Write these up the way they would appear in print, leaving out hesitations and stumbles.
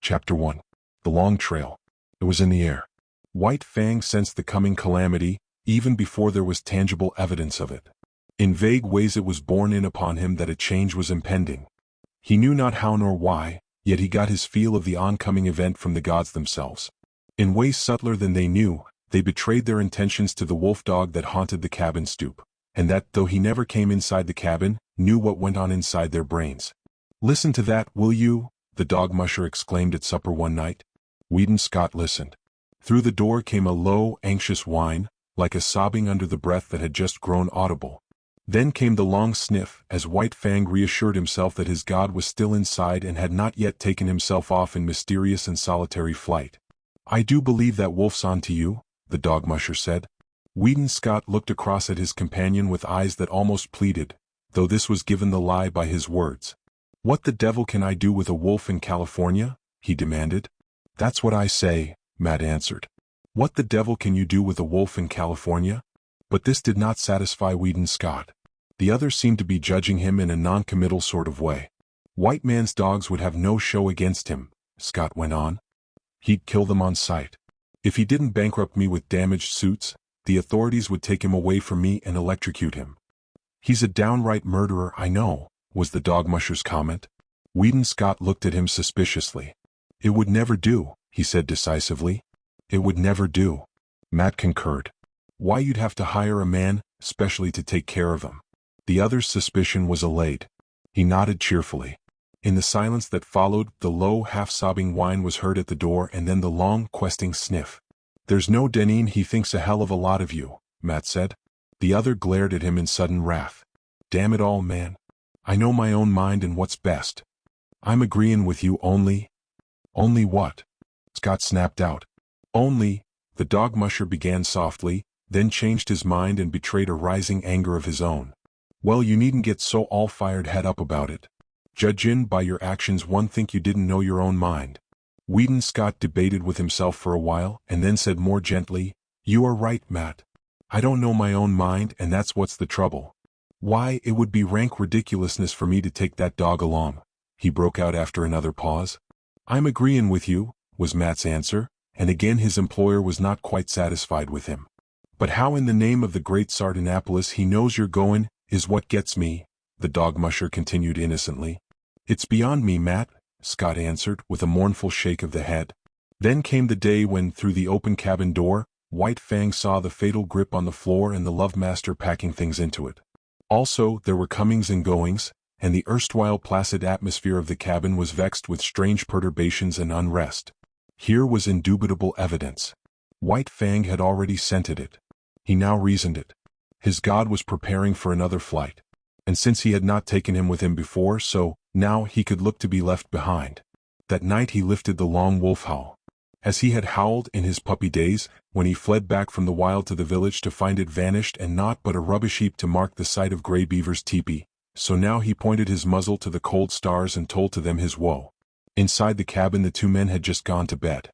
Chapter 1. The Long Trail. It was in the air. White Fang sensed the coming calamity, even before there was tangible evidence of it. In vague ways it was borne in upon him that a change was impending. He knew not how nor why, yet he got his feel of the oncoming event from the gods themselves. In ways subtler than they knew, they betrayed their intentions to the wolf dog that haunted the cabin stoop, and that, though he never came inside the cabin, knew what went on inside their brains. "Listen to that, will you?" the dog musher exclaimed at supper one night. Weedon Scott listened. Through the door came a low, anxious whine, like a sobbing under the breath that had just grown audible. Then came the long sniff, as White Fang reassured himself that his god was still inside and had not yet taken himself off in mysterious and solitary flight. "I do believe that wolf's on to you," the dog musher said. Weedon Scott looked across at his companion with eyes that almost pleaded, though this was given the lie by his words. "What the devil can I do with a wolf in California?" he demanded. "That's what I say," Matt answered. "What the devil can you do with a wolf in California?" But this did not satisfy Weedon Scott. The other seemed to be judging him in a non-committal sort of way. "White man's dogs would have no show against him," Scott went on. "He'd kill them on sight. If he didn't bankrupt me with damaged suits, the authorities would take him away from me and electrocute him." "He's a downright murderer, I know," was the dog musher's comment. Weedon Scott looked at him suspiciously. "It would never do," he said decisively. "It would never do." Matt concurred. "Why, you'd have to hire a man, specially to take care of him." The other's suspicion was allayed. He nodded cheerfully. In the silence that followed, the low, half-sobbing whine was heard at the door and then the long, questing sniff. "There's no denying he thinks a hell of a lot of you," Matt said. The other glared at him in sudden wrath. "Damn it all, man. I know my own mind and what's best. I'm agreeing with you only—" "Only what?" Scott snapped out. "Only," the dog musher began softly, then changed his mind and betrayed a rising anger of his own. "Well, you needn't get so all-fired head up about it. Judgin' by your actions one think you didn't know your own mind." Weedon Scott debated with himself for a while and then said more gently, "You are right, Matt. I don't know my own mind and that's what's the trouble. Why, it would be rank ridiculousness for me to take that dog along," he broke out after another pause. "I'm agreeing with you," was Matt's answer, and again his employer was not quite satisfied with him. "But how in the name of the great Sardanapalus he knows you're going, is what gets me," the dog musher continued innocently. "It's beyond me, Matt," Scott answered with a mournful shake of the head. Then came the day when, through the open cabin door, White Fang saw the fatal grip on the floor and the love master packing things into it. Also, there were comings and goings, and the erstwhile placid atmosphere of the cabin was vexed with strange perturbations and unrest. Here was indubitable evidence. White Fang had already scented it. He now reasoned it. His god was preparing for another flight. And since he had not taken him with him before, so, now he could look to be left behind. That night he lifted the long wolf howl. As he had howled in his puppy days, when he fled back from the wild to the village to find it vanished and naught but a rubbish heap to mark the site of Gray Beaver's teepee, so now he pointed his muzzle to the cold stars and told to them his woe. Inside the cabin the two men had just gone to bed.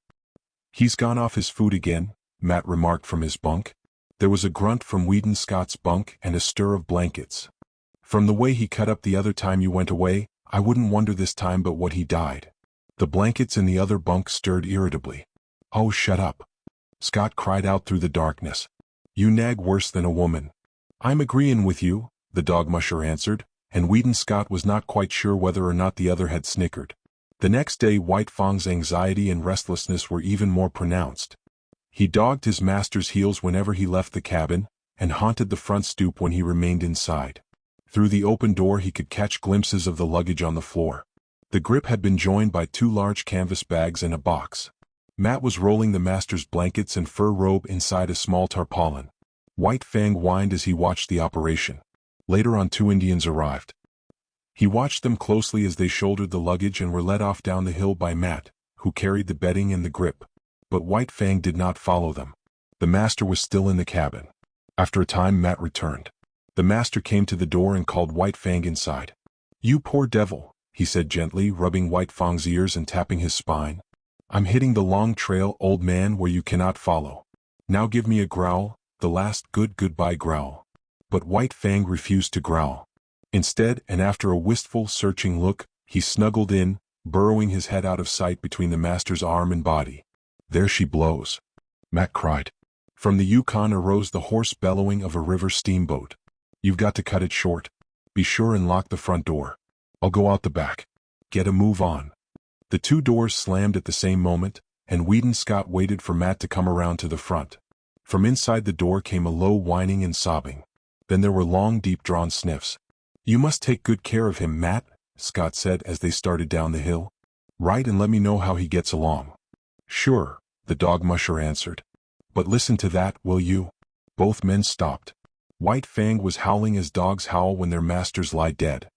"He's gone off his food again," Matt remarked from his bunk. There was a grunt from Weedon Scott's bunk and a stir of blankets. "From the way he cut up the other time you went away, I wouldn't wonder this time but what he died." The blankets in the other bunk stirred irritably. "Oh, shut up," Scott cried out through the darkness. "You nag worse than a woman." "I'm agreeing with you," the dog musher answered, and Weedon Scott was not quite sure whether or not the other had snickered. The next day White Fang's anxiety and restlessness were even more pronounced. He dogged his master's heels whenever he left the cabin, and haunted the front stoop when he remained inside. Through the open door he could catch glimpses of the luggage on the floor. The grip had been joined by 2 large canvas bags and a box. Matt was rolling the master's blankets and fur robe inside a small tarpaulin. White Fang whined as he watched the operation. Later on 2 Indians arrived. He watched them closely as they shouldered the luggage and were led off down the hill by Matt, who carried the bedding and the grip. But White Fang did not follow them. The master was still in the cabin. After a time Matt returned. The master came to the door and called White Fang inside. "You poor devil," he said gently, rubbing White Fang's ears and tapping his spine. "I'm hitting the long trail, old man, where you cannot follow. Now give me a growl, the last goodbye growl." But White Fang refused to growl. Instead, and after a wistful, searching look, he snuggled in, burrowing his head out of sight between the master's arm and body. "There she blows," Matt cried. From the Yukon arose the hoarse bellowing of a river steamboat. "You've got to cut it short. Be sure and lock the front door. I'll go out the back. Get a move on." The two doors slammed at the same moment, and Weedon Scott waited for Matt to come around to the front. From inside the door came a low whining and sobbing. Then there were long, deep-drawn sniffs. "You must take good care of him, Matt," Scott said as they started down the hill. "Write and let me know how he gets along." "Sure," the dog musher answered. "But listen to that, will you?" Both men stopped. White Fang was howling as dogs howl when their masters lie dead.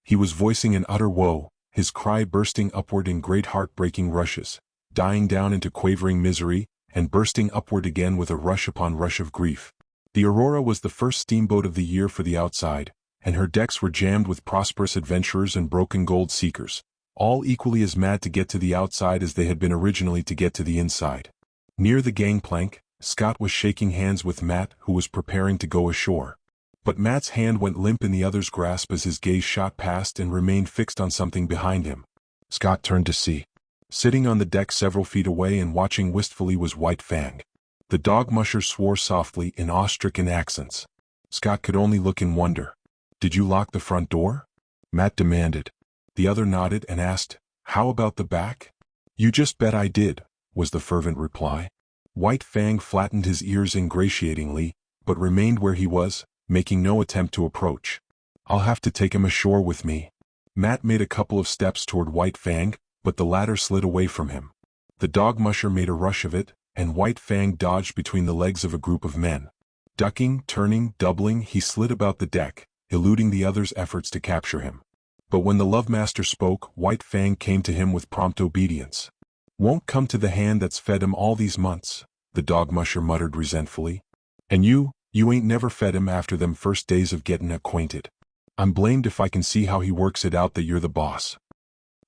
He was voicing an utter woe, his cry bursting upward in great heart-breaking rushes, dying down into quavering misery, and bursting upward again with a rush upon rush of grief. The Aurora was the first steamboat of the year for the outside, and her decks were jammed with prosperous adventurers and broken gold seekers, all equally as mad to get to the outside as they had been originally to get to the inside. Near the gangplank, Scott was shaking hands with Matt, who was preparing to go ashore. But Matt's hand went limp in the other's grasp as his gaze shot past and remained fixed on something behind him. Scott turned to see. Sitting on the deck several feet away and watching wistfully was White Fang. The dog musher swore softly in awe-stricken accents. Scott could only look in wonder. "Did you lock the front door?" Matt demanded. The other nodded and asked, "How about the back?" "You just bet I did," was the fervent reply. White Fang flattened his ears ingratiatingly, but remained where he was, making no attempt to approach. "I'll have to take him ashore with me." Matt made a couple of steps toward White Fang, but the latter slid away from him. The dog musher made a rush of it, and White Fang dodged between the legs of a group of men. Ducking, turning, doubling, he slid about the deck, eluding the other's efforts to capture him. But when the love master spoke, White Fang came to him with prompt obedience. "Won't come to the hand that's fed him all these months," the dog musher muttered resentfully. "And you ain't never fed him after them first days of gettin' acquainted. I'm blamed if I can see how he works it out that you're the boss."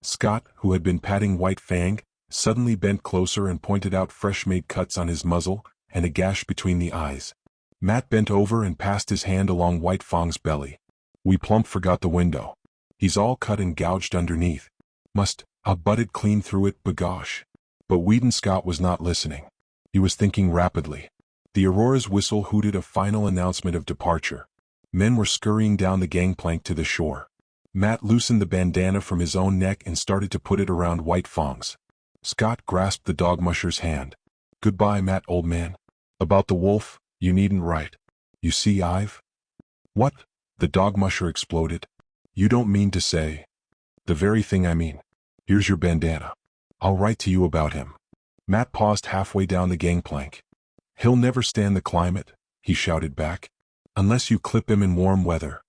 Scott, who had been patting White Fang, suddenly bent closer and pointed out fresh-made cuts on his muzzle and a gash between the eyes. Matt bent over and passed his hand along White Fang's belly. "We plump forgot the window. He's all cut and gouged underneath. I butted clean through it, b'gosh." But Weedon Scott was not listening. He was thinking rapidly. The Aurora's whistle hooted a final announcement of departure. Men were scurrying down the gangplank to the shore. Matt loosened the bandana from his own neck and started to put it around White Fang's. Scott grasped the dog musher's hand. "Goodbye, Matt, old man. About the wolf, you needn't write. You see I've—" "What?" the dog musher exploded. "You don't mean to say—" "The very thing I mean. Here's your bandana. I'll write to you about him." Matt paused halfway down the gangplank. "He'll never stand the climate," he shouted back. "Unless you clip him in warm weather."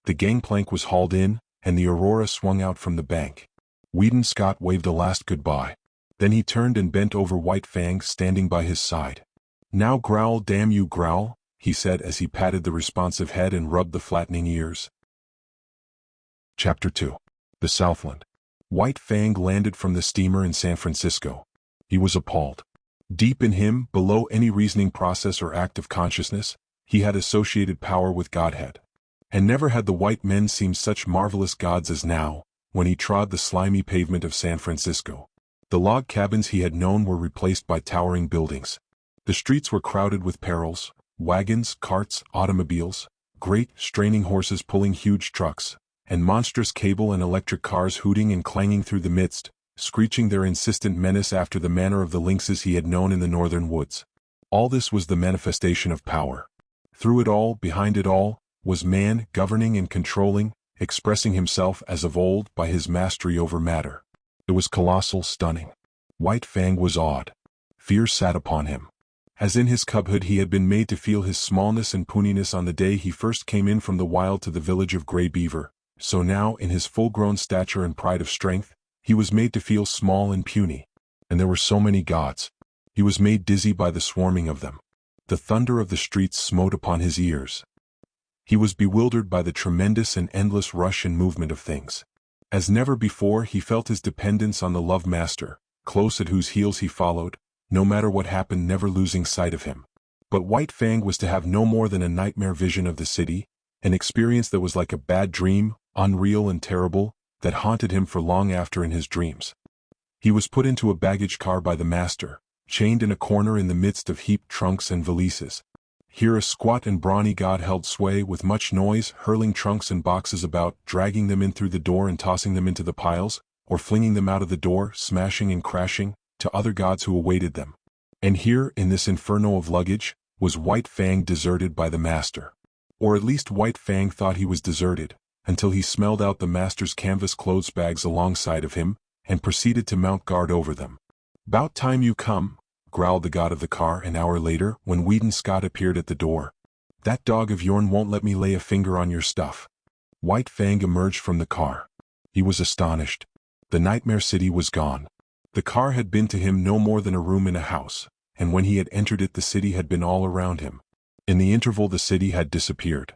The gangplank was hauled in, and the Aurora swung out from the bank. Weedon Scott waved a last goodbye. Then he turned and bent over White Fang standing by his side. "Now growl, damn you, growl," he said as he patted the responsive head and rubbed the flattening ears. Chapter 2. The Southland. White Fang landed from the steamer in San Francisco. He was appalled. Deep in him, below any reasoning process or act of consciousness, he had associated power with Godhead. And never had the white men seemed such marvelous gods as now, when he trod the slimy pavement of San Francisco. The log cabins he had known were replaced by towering buildings. The streets were crowded with perils, wagons, carts, automobiles, great, straining horses pulling huge trucks, and monstrous cable and electric cars hooting and clanging through the midst, screeching their insistent menace after the manner of the lynxes he had known in the northern woods. All this was the manifestation of power. Through it all, behind it all, was man governing and controlling, expressing himself as of old by his mastery over matter. It was colossal, stunning. White Fang was awed. Fear sat upon him. As in his cubhood he had been made to feel his smallness and puniness on the day he first came in from the wild to the village of Gray Beaver, so now in his full-grown stature and pride of strength, he was made to feel small and puny. And there were so many gods. He was made dizzy by the swarming of them. The thunder of the streets smote upon his ears. He was bewildered by the tremendous and endless rush and movement of things. As never before he felt his dependence on the love master, close at whose heels he followed, no matter what happened never losing sight of him. But White Fang was to have no more than a nightmare vision of the city, an experience that was like a bad dream, unreal and terrible, that haunted him for long after in his dreams. He was put into a baggage car by the master, chained in a corner in the midst of heaped trunks and valises. Here a squat and brawny god held sway with much noise, hurling trunks and boxes about, dragging them in through the door and tossing them into the piles, or flinging them out of the door, smashing and crashing, to other gods who awaited them. And here, in this inferno of luggage, was White Fang deserted by the master. Or at least White Fang thought he was deserted, until he smelled out the master's canvas clothes bags alongside of him, and proceeded to mount guard over them. "'Bout time you come," growled the god of the car an hour later when Weedon Scott appeared at the door. "That dog of yourn won't let me lay a finger on your stuff." White Fang emerged from the car. He was astonished. The nightmare city was gone. The car had been to him no more than a room in a house, and when he had entered it the city had been all around him. In the interval the city had disappeared.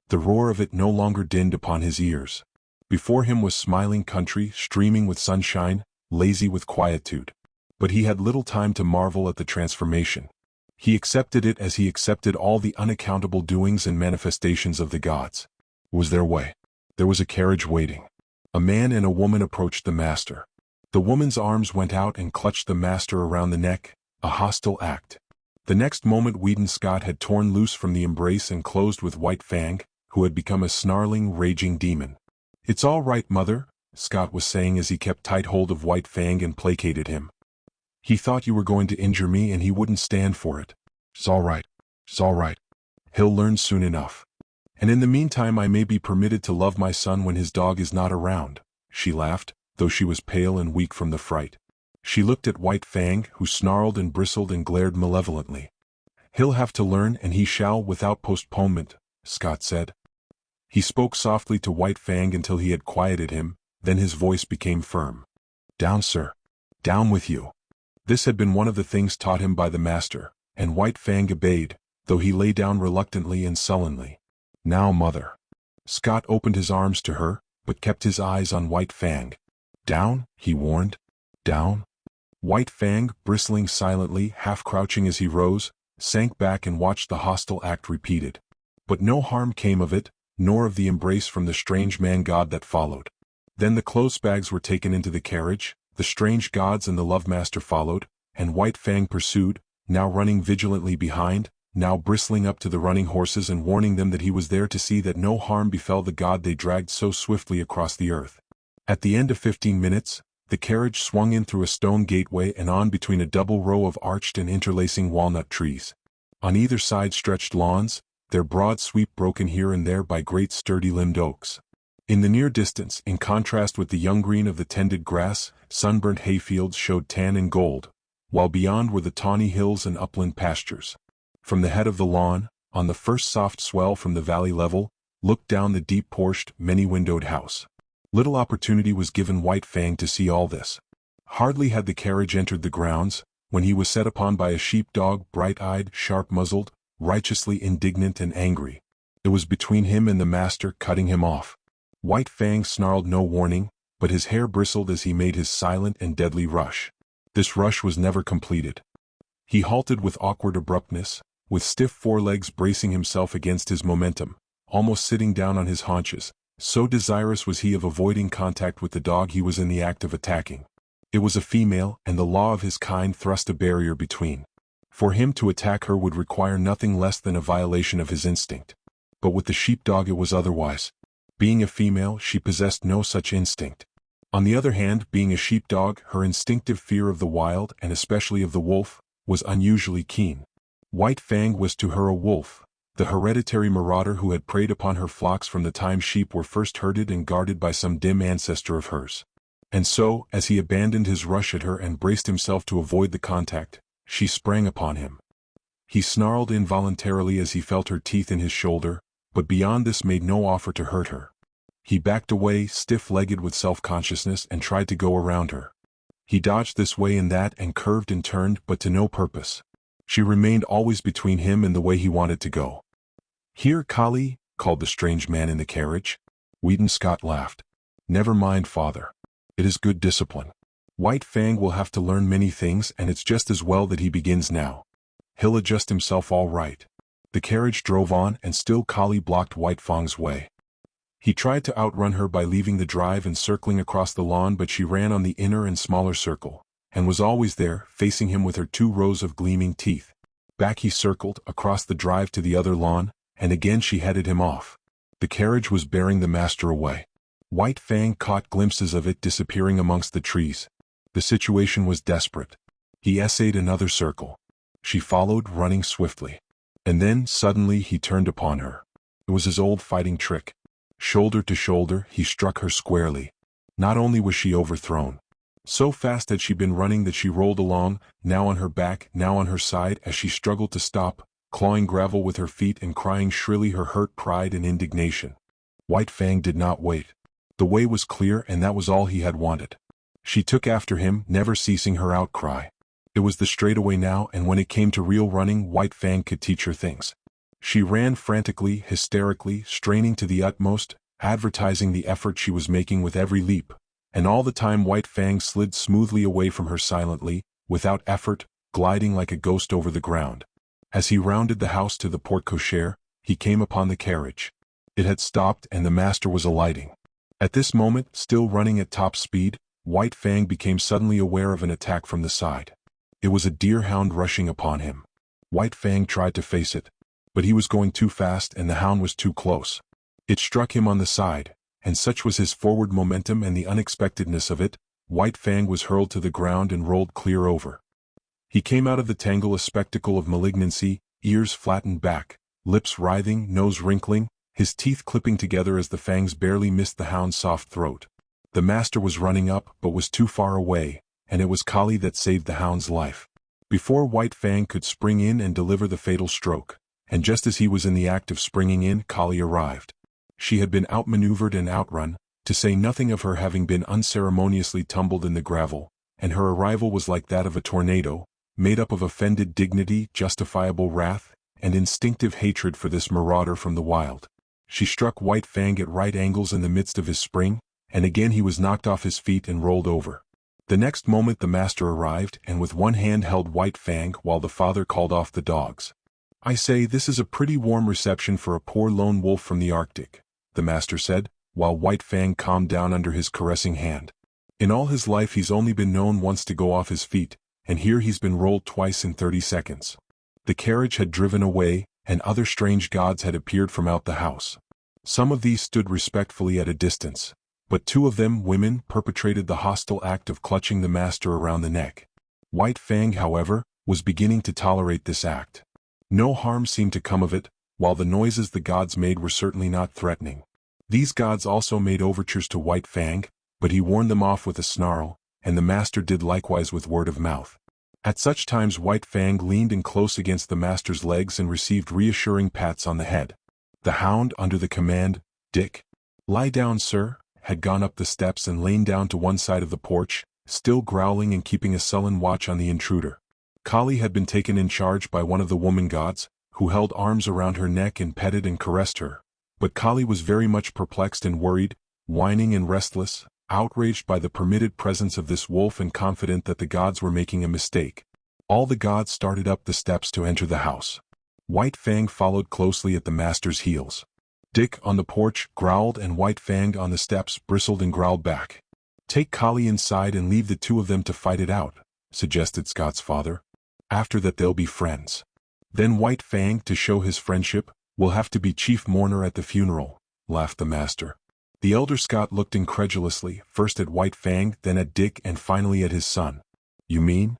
The roar of it no longer dinned upon his ears. Before him was smiling country, streaming with sunshine, lazy with quietude. But he had little time to marvel at the transformation. He accepted it as he accepted all the unaccountable doings and manifestations of the gods. It was their way. There was a carriage waiting. A man and a woman approached the master. The woman's arms went out and clutched the master around the neck, a hostile act. The next moment Weedon Scott had torn loose from the embrace and closed with White Fang, who had become a snarling, raging demon. "It's all right, mother," Scott was saying as he kept tight hold of White Fang and placated him. "He thought you were going to injure me and he wouldn't stand for it. It's all right. It's all right. He'll learn soon enough. And in the meantime I may be permitted to love my son when his dog is not around," she laughed, though she was pale and weak from the fright. She looked at White Fang, who snarled and bristled and glared malevolently. "He'll have to learn and he shall without postponement," Scott said. He spoke softly to White Fang until he had quieted him, then his voice became firm. "Down, sir. Down with you." This had been one of the things taught him by the master, and White Fang obeyed, though he lay down reluctantly and sullenly. "Now, mother." Scott opened his arms to her, but kept his eyes on White Fang. "Down," he warned. "Down." White Fang, bristling silently, half-crouching as he rose, sank back and watched the hostile act repeated. But no harm came of it, nor of the embrace from the strange man-god that followed. Then the clothes bags were taken into the carriage, the strange gods and the love-master followed, and White Fang pursued, now running vigilantly behind, now bristling up to the running horses and warning them that he was there to see that no harm befell the god they dragged so swiftly across the earth. At the end of 15 minutes, the carriage swung in through a stone gateway and on between a double row of arched and interlacing walnut trees. On either side stretched lawns, their broad sweep broken here and there by great sturdy-limbed oaks. In the near distance, in contrast with the young green of the tended grass, sunburnt hayfields showed tan and gold, while beyond were the tawny hills and upland pastures. From the head of the lawn, on the first soft swell from the valley level, looked down the deep-porched, many-windowed house. Little opportunity was given White Fang to see all this. Hardly had the carriage entered the grounds, when he was set upon by a sheep-dog, bright-eyed, sharp-muzzled, righteously indignant and angry. It was between him and the master, cutting him off. White Fang snarled no warning, but his hair bristled as he made his silent and deadly rush. This rush was never completed. He halted with awkward abruptness, with stiff forelegs bracing himself against his momentum, almost sitting down on his haunches, so desirous was he of avoiding contact with the dog he was in the act of attacking. It was a female, and the law of his kind thrust a barrier between. For him to attack her would require nothing less than a violation of his instinct. But with the sheepdog it was otherwise. Being a female, she possessed no such instinct. On the other hand, being a sheepdog, her instinctive fear of the wild, and especially of the wolf, was unusually keen. White Fang was to her a wolf, the hereditary marauder who had preyed upon her flocks from the time sheep were first herded and guarded by some dim ancestor of hers. And so, as he abandoned his rush at her and braced himself to avoid the contact, she sprang upon him. He snarled involuntarily as he felt her teeth in his shoulder, but beyond this made no offer to hurt her. He backed away, stiff-legged with self-consciousness, and tried to go around her. He dodged this way and that and curved and turned, but to no purpose. She remained always between him and the way he wanted to go. "Here, Kali," called the strange man in the carriage. Weedon Scott laughed. "Never mind, father. It is good discipline. White Fang will have to learn many things, and it's just as well that he begins now. He'll adjust himself all right." The carriage drove on, and still Kali blocked White Fang's way. He tried to outrun her by leaving the drive and circling across the lawn, but she ran on the inner and smaller circle, and was always there, facing him with her 2 rows of gleaming teeth. Back he circled, across the drive to the other lawn, and again she headed him off. The carriage was bearing the master away. White Fang caught glimpses of it disappearing amongst the trees. The situation was desperate. He essayed another circle. She followed, running swiftly. And then, suddenly, he turned upon her. It was his old fighting trick. Shoulder to shoulder, he struck her squarely. Not only was she overthrown. So fast had she been running that she rolled along, now on her back, now on her side, as she struggled to stop, clawing gravel with her feet and crying shrilly her hurt pride and indignation. White Fang did not wait. The way was clear, and that was all he had wanted. She took after him, never ceasing her outcry. It was the straightaway now, and when it came to real running, White Fang could teach her things. She ran frantically, hysterically, straining to the utmost, advertising the effort she was making with every leap, and all the time White Fang slid smoothly away from her silently, without effort, gliding like a ghost over the ground. As he rounded the house to the porte-cochere, he came upon the carriage. It had stopped and the master was alighting. At this moment, still running at top speed, White Fang became suddenly aware of an attack from the side. It was a deerhound rushing upon him. White Fang tried to face it, but he was going too fast and the hound was too close. It struck him on the side, and such was his forward momentum and the unexpectedness of it, White Fang was hurled to the ground and rolled clear over. He came out of the tangle a spectacle of malignancy, ears flattened back, lips writhing, nose wrinkling, his teeth clipping together as the fangs barely missed the hound's soft throat. The master was running up, but was too far away, and it was Kali that saved the hound's life. Before White Fang could spring in and deliver the fatal stroke, and just as he was in the act of springing in, Kali arrived. She had been outmaneuvered and outrun, to say nothing of her having been unceremoniously tumbled in the gravel, and her arrival was like that of a tornado, made up of offended dignity, justifiable wrath, and instinctive hatred for this marauder from the wild. She struck White Fang at right angles in the midst of his spring, and again he was knocked off his feet and rolled over. The next moment the master arrived and with one hand held White Fang while the father called off the dogs. "I say, this is a pretty warm reception for a poor lone wolf from the Arctic," the master said, while White Fang calmed down under his caressing hand. "In all his life he's only been known once to go off his feet, and here he's been rolled twice in 30 seconds. The carriage had driven away, and other strange gods had appeared from out the house. Some of these stood respectfully at a distance, but 2 of them, women, perpetrated the hostile act of clutching the master around the neck. White Fang, however, was beginning to tolerate this act. No harm seemed to come of it, while the noises the gods made were certainly not threatening. These gods also made overtures to White Fang, but he warned them off with a snarl, and the master did likewise with word of mouth. At such times White Fang leaned in close against the master's legs and received reassuring pats on the head. The hound, under the command, "Dick, lie down, sir," had gone up the steps and lain down to one side of the porch, still growling and keeping a sullen watch on the intruder. Kali had been taken in charge by one of the woman gods, who held arms around her neck and petted and caressed her. But Kali was very much perplexed and worried, whining and restless, outraged by the permitted presence of this wolf and confident that the gods were making a mistake. All the gods started up the steps to enter the house. White Fang followed closely at the master's heels. Dick, on the porch, growled, and White Fang on the steps bristled and growled back. "Take Kali inside and leave the 2 of them to fight it out," suggested Scott's father. "After that they'll be friends. Then White Fang, to show his friendship, will have to be chief mourner at the funeral," laughed the master. The elder Scott looked incredulously, first at White Fang, then at Dick, and finally at his son. "You mean?"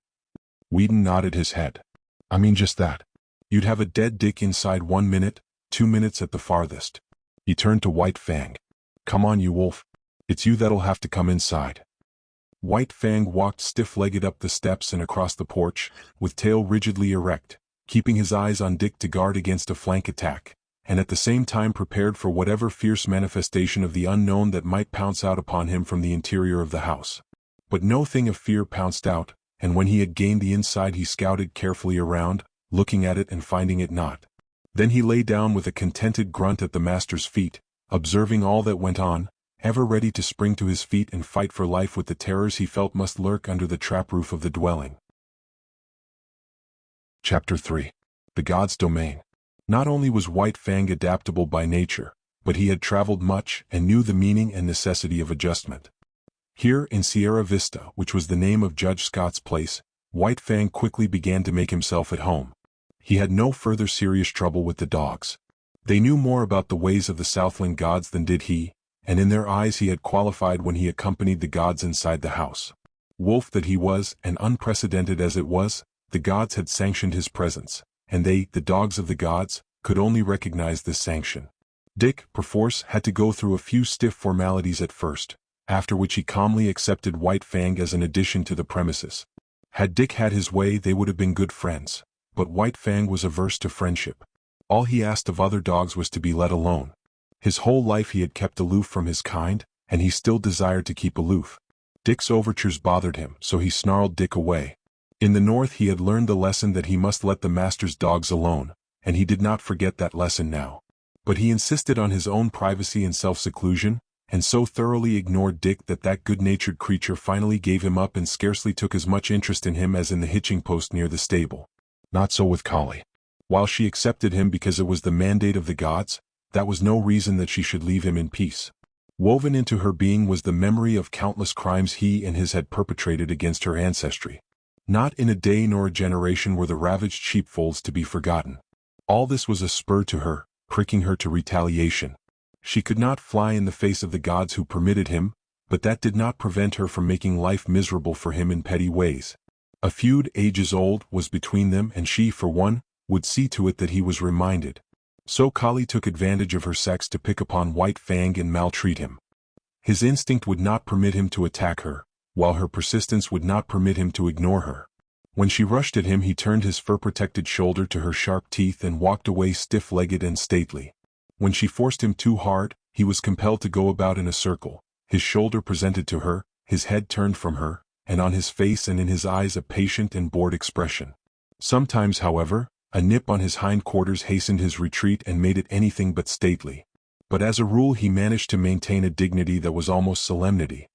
Whedon nodded his head. "I mean just that. You'd have a dead Dick inside 1 minute, 2 minutes at the farthest." He turned to White Fang. "Come on, you wolf. It's you that'll have to come inside." White Fang walked stiff-legged up the steps and across the porch, with tail rigidly erect, keeping his eyes on Dick to guard against a flank attack, and at the same time prepared for whatever fierce manifestation of the unknown that might pounce out upon him from the interior of the house. But no thing of fear pounced out, and when he had gained the inside he scouted carefully around, looking at it and finding it not. Then he lay down with a contented grunt at the master's feet, observing all that went on, ever ready to spring to his feet and fight for life with the terrors he felt must lurk under the trap roof of the dwelling. Chapter 3. The God's Domain. Not only was White Fang adaptable by nature, but he had traveled much and knew the meaning and necessity of adjustment. Here in Sierra Vista, which was the name of Judge Scott's place, White Fang quickly began to make himself at home. He had no further serious trouble with the dogs. They knew more about the ways of the Southland gods than did he, and in their eyes he had qualified when he accompanied the gods inside the house. Wolf that he was, and unprecedented as it was, the gods had sanctioned his presence, and they, the dogs of the gods, could only recognize this sanction. Dick, perforce, had to go through a few stiff formalities at first, after which he calmly accepted White Fang as an addition to the premises. Had Dick had his way, they would have been good friends, but White Fang was averse to friendship. All he asked of other dogs was to be let alone. His whole life he had kept aloof from his kind, and he still desired to keep aloof. Dick's overtures bothered him, so he snarled Dick away. In the north he had learned the lesson that he must let the master's dogs alone, and he did not forget that lesson now. But he insisted on his own privacy and self-seclusion, and so thoroughly ignored Dick that that good-natured creature finally gave him up and scarcely took as much interest in him as in the hitching post near the stable. Not so with Collie. While she accepted him because it was the mandate of the gods, that was no reason that she should leave him in peace. Woven into her being was the memory of countless crimes he and his had perpetrated against her ancestry. Not in a day nor a generation were the ravaged sheepfolds to be forgotten. All this was a spur to her, pricking her to retaliation. She could not fly in the face of the gods who permitted him, but that did not prevent her from making life miserable for him in petty ways. A feud ages old was between them, and she, for one, would see to it that he was reminded. So Collie took advantage of her sex to pick upon White Fang and maltreat him. His instinct would not permit him to attack her, while her persistence would not permit him to ignore her. When she rushed at him he turned his fur-protected shoulder to her sharp teeth and walked away stiff-legged and stately. When she forced him too hard, he was compelled to go about in a circle, his shoulder presented to her, his head turned from her, and on his face and in his eyes a patient and bored expression. Sometimes, however, a nip on his hindquarters hastened his retreat and made it anything but stately. But as a rule he managed to maintain a dignity that was almost solemnity.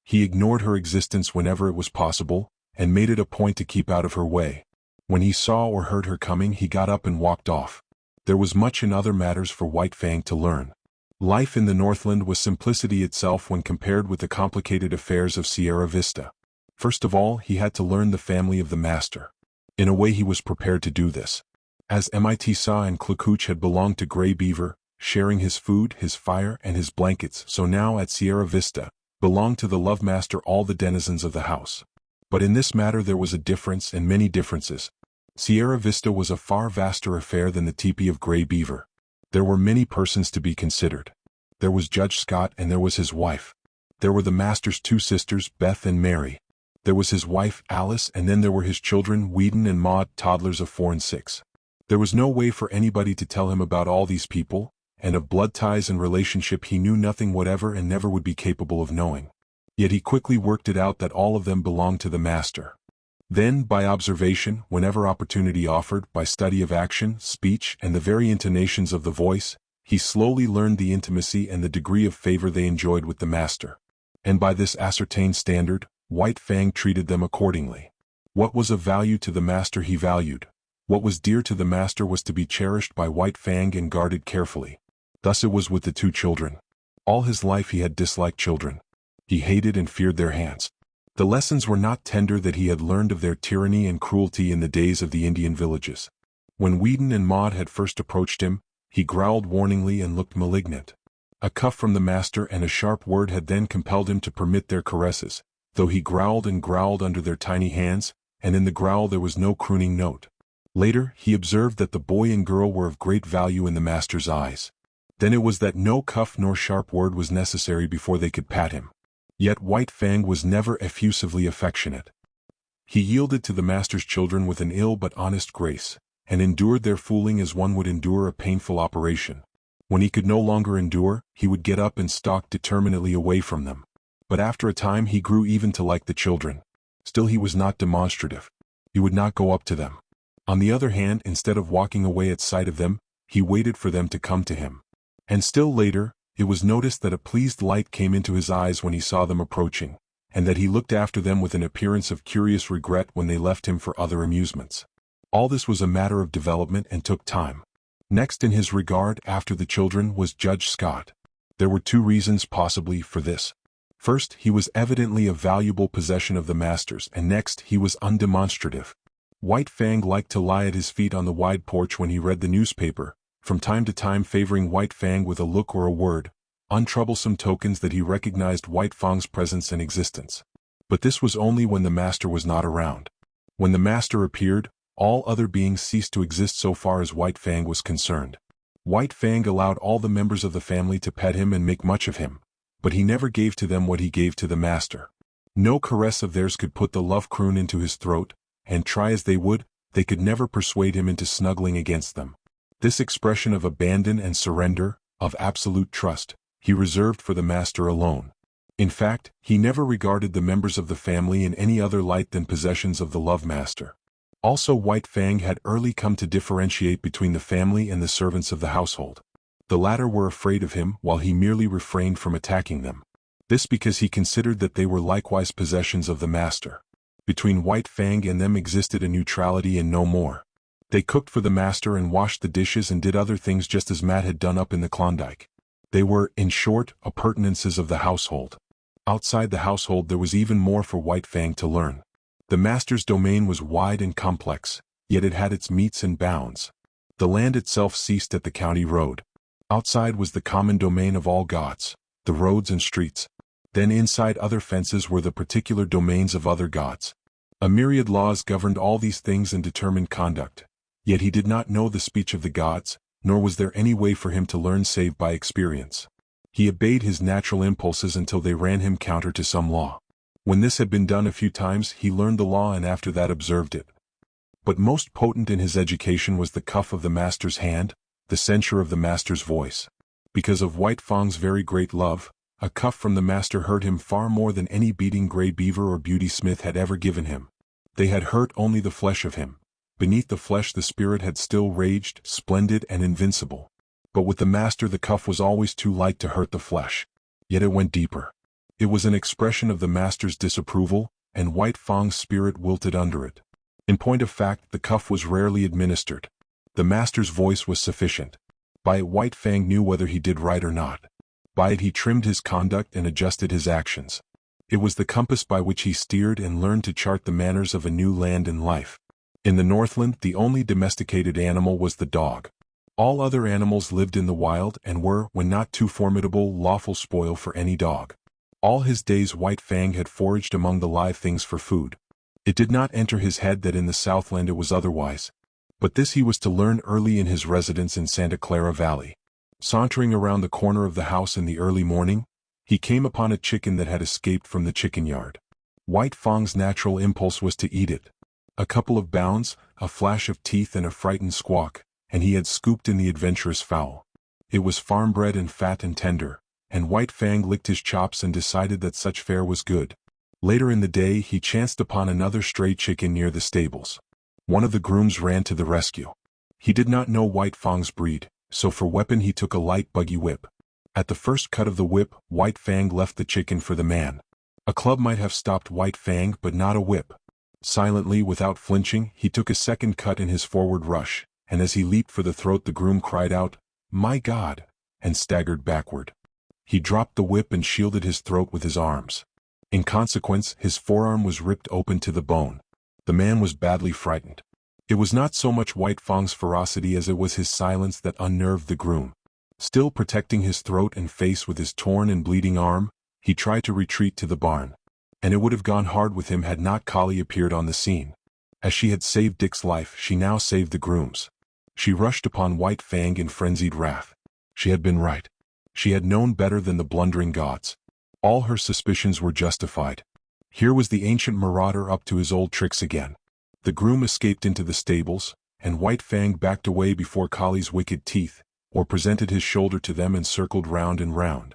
He ignored her existence whenever it was possible, and made it a point to keep out of her way. When he saw or heard her coming he got up and walked off. There was much in other matters for White Fang to learn. Life in the Northland was simplicity itself when compared with the complicated affairs of Sierra Vista. First of all he had to learn the family of the master. In a way he was prepared to do this. As Mitsa and Klakooch had belonged to Grey Beaver, sharing his food, his fire, and his blankets, so now at Sierra Vista, belonged to the Love Master all the denizens of the house. But in this matter there was a difference and many differences. Sierra Vista was a far vaster affair than the teepee of Grey Beaver. There were many persons to be considered. There was Judge Scott and there was his wife. There were the master's two sisters, Beth and Mary. There was his wife, Alice, and then there were his children, Whedon and Maud, toddlers of 4 and 6. There was no way for anybody to tell him about all these people, and of blood ties and relationship he knew nothing whatever and never would be capable of knowing. Yet he quickly worked it out that all of them belonged to the master. Then, by observation, whenever opportunity offered, by study of action, speech, and the very intonations of the voice, he slowly learned the intimacy and the degree of favor they enjoyed with the master. And by this ascertained standard, White Fang treated them accordingly. What was of value to the master he valued. What was dear to the master was to be cherished by White Fang and guarded carefully. Thus it was with the two children. All his life he had disliked children. He hated and feared their hands. The lessons were not tender that he had learned of their tyranny and cruelty in the days of the Indian villages. When Whedon and Maud had first approached him, he growled warningly and looked malignant. A cuff from the master and a sharp word had then compelled him to permit their caresses, though he growled and growled under their tiny hands, and in the growl there was no crooning note. Later, he observed that the boy and girl were of great value in the master's eyes. Then it was that no cuff nor sharp word was necessary before they could pat him. Yet White Fang was never effusively affectionate. He yielded to the master's children with an ill but honest grace, and endured their fooling as one would endure a painful operation. When he could no longer endure, he would get up and stalk determinedly away from them. But after a time he grew even to like the children. Still he was not demonstrative. He would not go up to them. On the other hand, instead of walking away at sight of them, he waited for them to come to him. And still later, it was noticed that a pleased light came into his eyes when he saw them approaching, and that he looked after them with an appearance of curious regret when they left him for other amusements. All this was a matter of development and took time. Next in his regard after the children was Judge Scott. There were two reasons possibly for this. First, he was evidently a valuable possession of the master's, and next, he was undemonstrative. White Fang liked to lie at his feet on the wide porch when he read the newspaper, from time to time favoring White Fang with a look or a word, untroublesome tokens that he recognized White Fang's presence and existence. But this was only when the master was not around. When the master appeared, all other beings ceased to exist so far as White Fang was concerned. White Fang allowed all the members of the family to pet him and make much of him, but he never gave to them what he gave to the master. No caress of theirs could put the love croon into his throat, and try as they would, they could never persuade him into snuggling against them. This expression of abandon and surrender, of absolute trust, he reserved for the master alone. In fact, he never regarded the members of the family in any other light than possessions of the love master. Also, White Fang had early come to differentiate between the family and the servants of the household. The latter were afraid of him while he merely refrained from attacking them. This because he considered that they were likewise possessions of the master. Between White Fang and them existed a neutrality and no more. They cooked for the master and washed the dishes and did other things just as Matt had done up in the Klondike. They were, in short, appurtenances of the household. Outside the household there was even more for White Fang to learn. The master's domain was wide and complex, yet it had its metes and bounds. The land itself ceased at the county road. Outside was the common domain of all gods, the roads and streets. Then inside other fences were the particular domains of other gods. A myriad laws governed all these things and determined conduct. Yet he did not know the speech of the gods, nor was there any way for him to learn save by experience. He obeyed his natural impulses until they ran him counter to some law. When this had been done a few times, he learned the law and after that observed it. But most potent in his education was the cuff of the master's hand, the censure of the master's voice. Because of White Fang's very great love, a cuff from the master hurt him far more than any beating Grey Beaver or Beauty Smith had ever given him. They had hurt only the flesh of him. Beneath the flesh the spirit had still raged, splendid and invincible. But with the master the cuff was always too light to hurt the flesh. Yet it went deeper. It was an expression of the master's disapproval, and White Fang's spirit wilted under it. In point of fact, the cuff was rarely administered. The master's voice was sufficient. By it White Fang knew whether he did right or not. By it he trimmed his conduct and adjusted his actions. It was the compass by which he steered and learned to chart the manners of a new land and life. In the Northland the only domesticated animal was the dog. All other animals lived in the wild and were, when not too formidable, lawful spoil for any dog. All his days White Fang had foraged among the live things for food. It did not enter his head that in the Southland it was otherwise. But this he was to learn early in his residence in Santa Clara Valley. Sauntering around the corner of the house in the early morning, he came upon a chicken that had escaped from the chicken yard. White Fang's natural impulse was to eat it. A couple of bounds, a flash of teeth and a frightened squawk, and he had scooped in the adventurous fowl. It was farm-bred and fat and tender, and White Fang licked his chops and decided that such fare was good. Later in the day he chanced upon another stray chicken near the stables. One of the grooms ran to the rescue. He did not know White Fang's breed, so for weapon he took a light buggy whip. At the first cut of the whip, White Fang left the chicken for the man. A club might have stopped White Fang but not a whip. Silently, without flinching, he took a second cut in his forward rush, and as he leaped for the throat the groom cried out, "My God!" and staggered backward. He dropped the whip and shielded his throat with his arms. In consequence, his forearm was ripped open to the bone. The man was badly frightened. It was not so much White Fang's ferocity as it was his silence that unnerved the groom. Still protecting his throat and face with his torn and bleeding arm, he tried to retreat to the barn. And it would have gone hard with him had not Collie appeared on the scene. As she had saved Dick's life, she now saved the groom's. She rushed upon White Fang in frenzied wrath. She had been right. She had known better than the blundering gods. All her suspicions were justified. Here was the ancient marauder up to his old tricks again. The groom escaped into the stables, and White Fang backed away before Collie's wicked teeth, or presented his shoulder to them and circled round and round.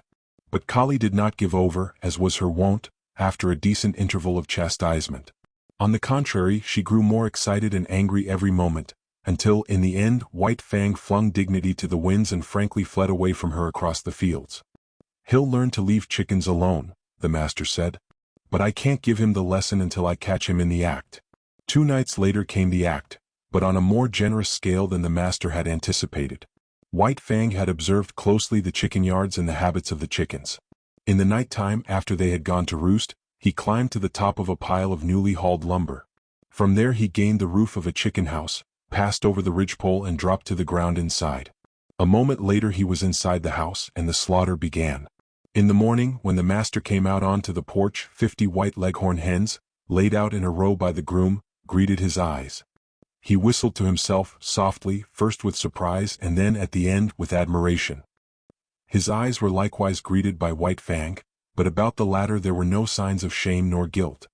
But Collie did not give over, as was her wont, after a decent interval of chastisement. On the contrary, she grew more excited and angry every moment, until, in the end, White Fang flung dignity to the winds and frankly fled away from her across the fields. "He'll learn to leave chickens alone," the master said. "But I can't give him the lesson until I catch him in the act." 2 nights later came the act, but on a more generous scale than the master had anticipated. White Fang had observed closely the chicken yards and the habits of the chickens. In the night time, after they had gone to roost, he climbed to the top of a pile of newly hauled lumber. From there he gained the roof of a chicken house, passed over the ridgepole and dropped to the ground inside. A moment later he was inside the house and the slaughter began. In the morning, when the master came out onto the porch, 50 white leghorn hens, laid out in a row by the groom, greeted his eyes. He whistled to himself, softly, first with surprise and then at the end with admiration. His eyes were likewise greeted by White Fang, but about the latter there were no signs of shame nor guilt.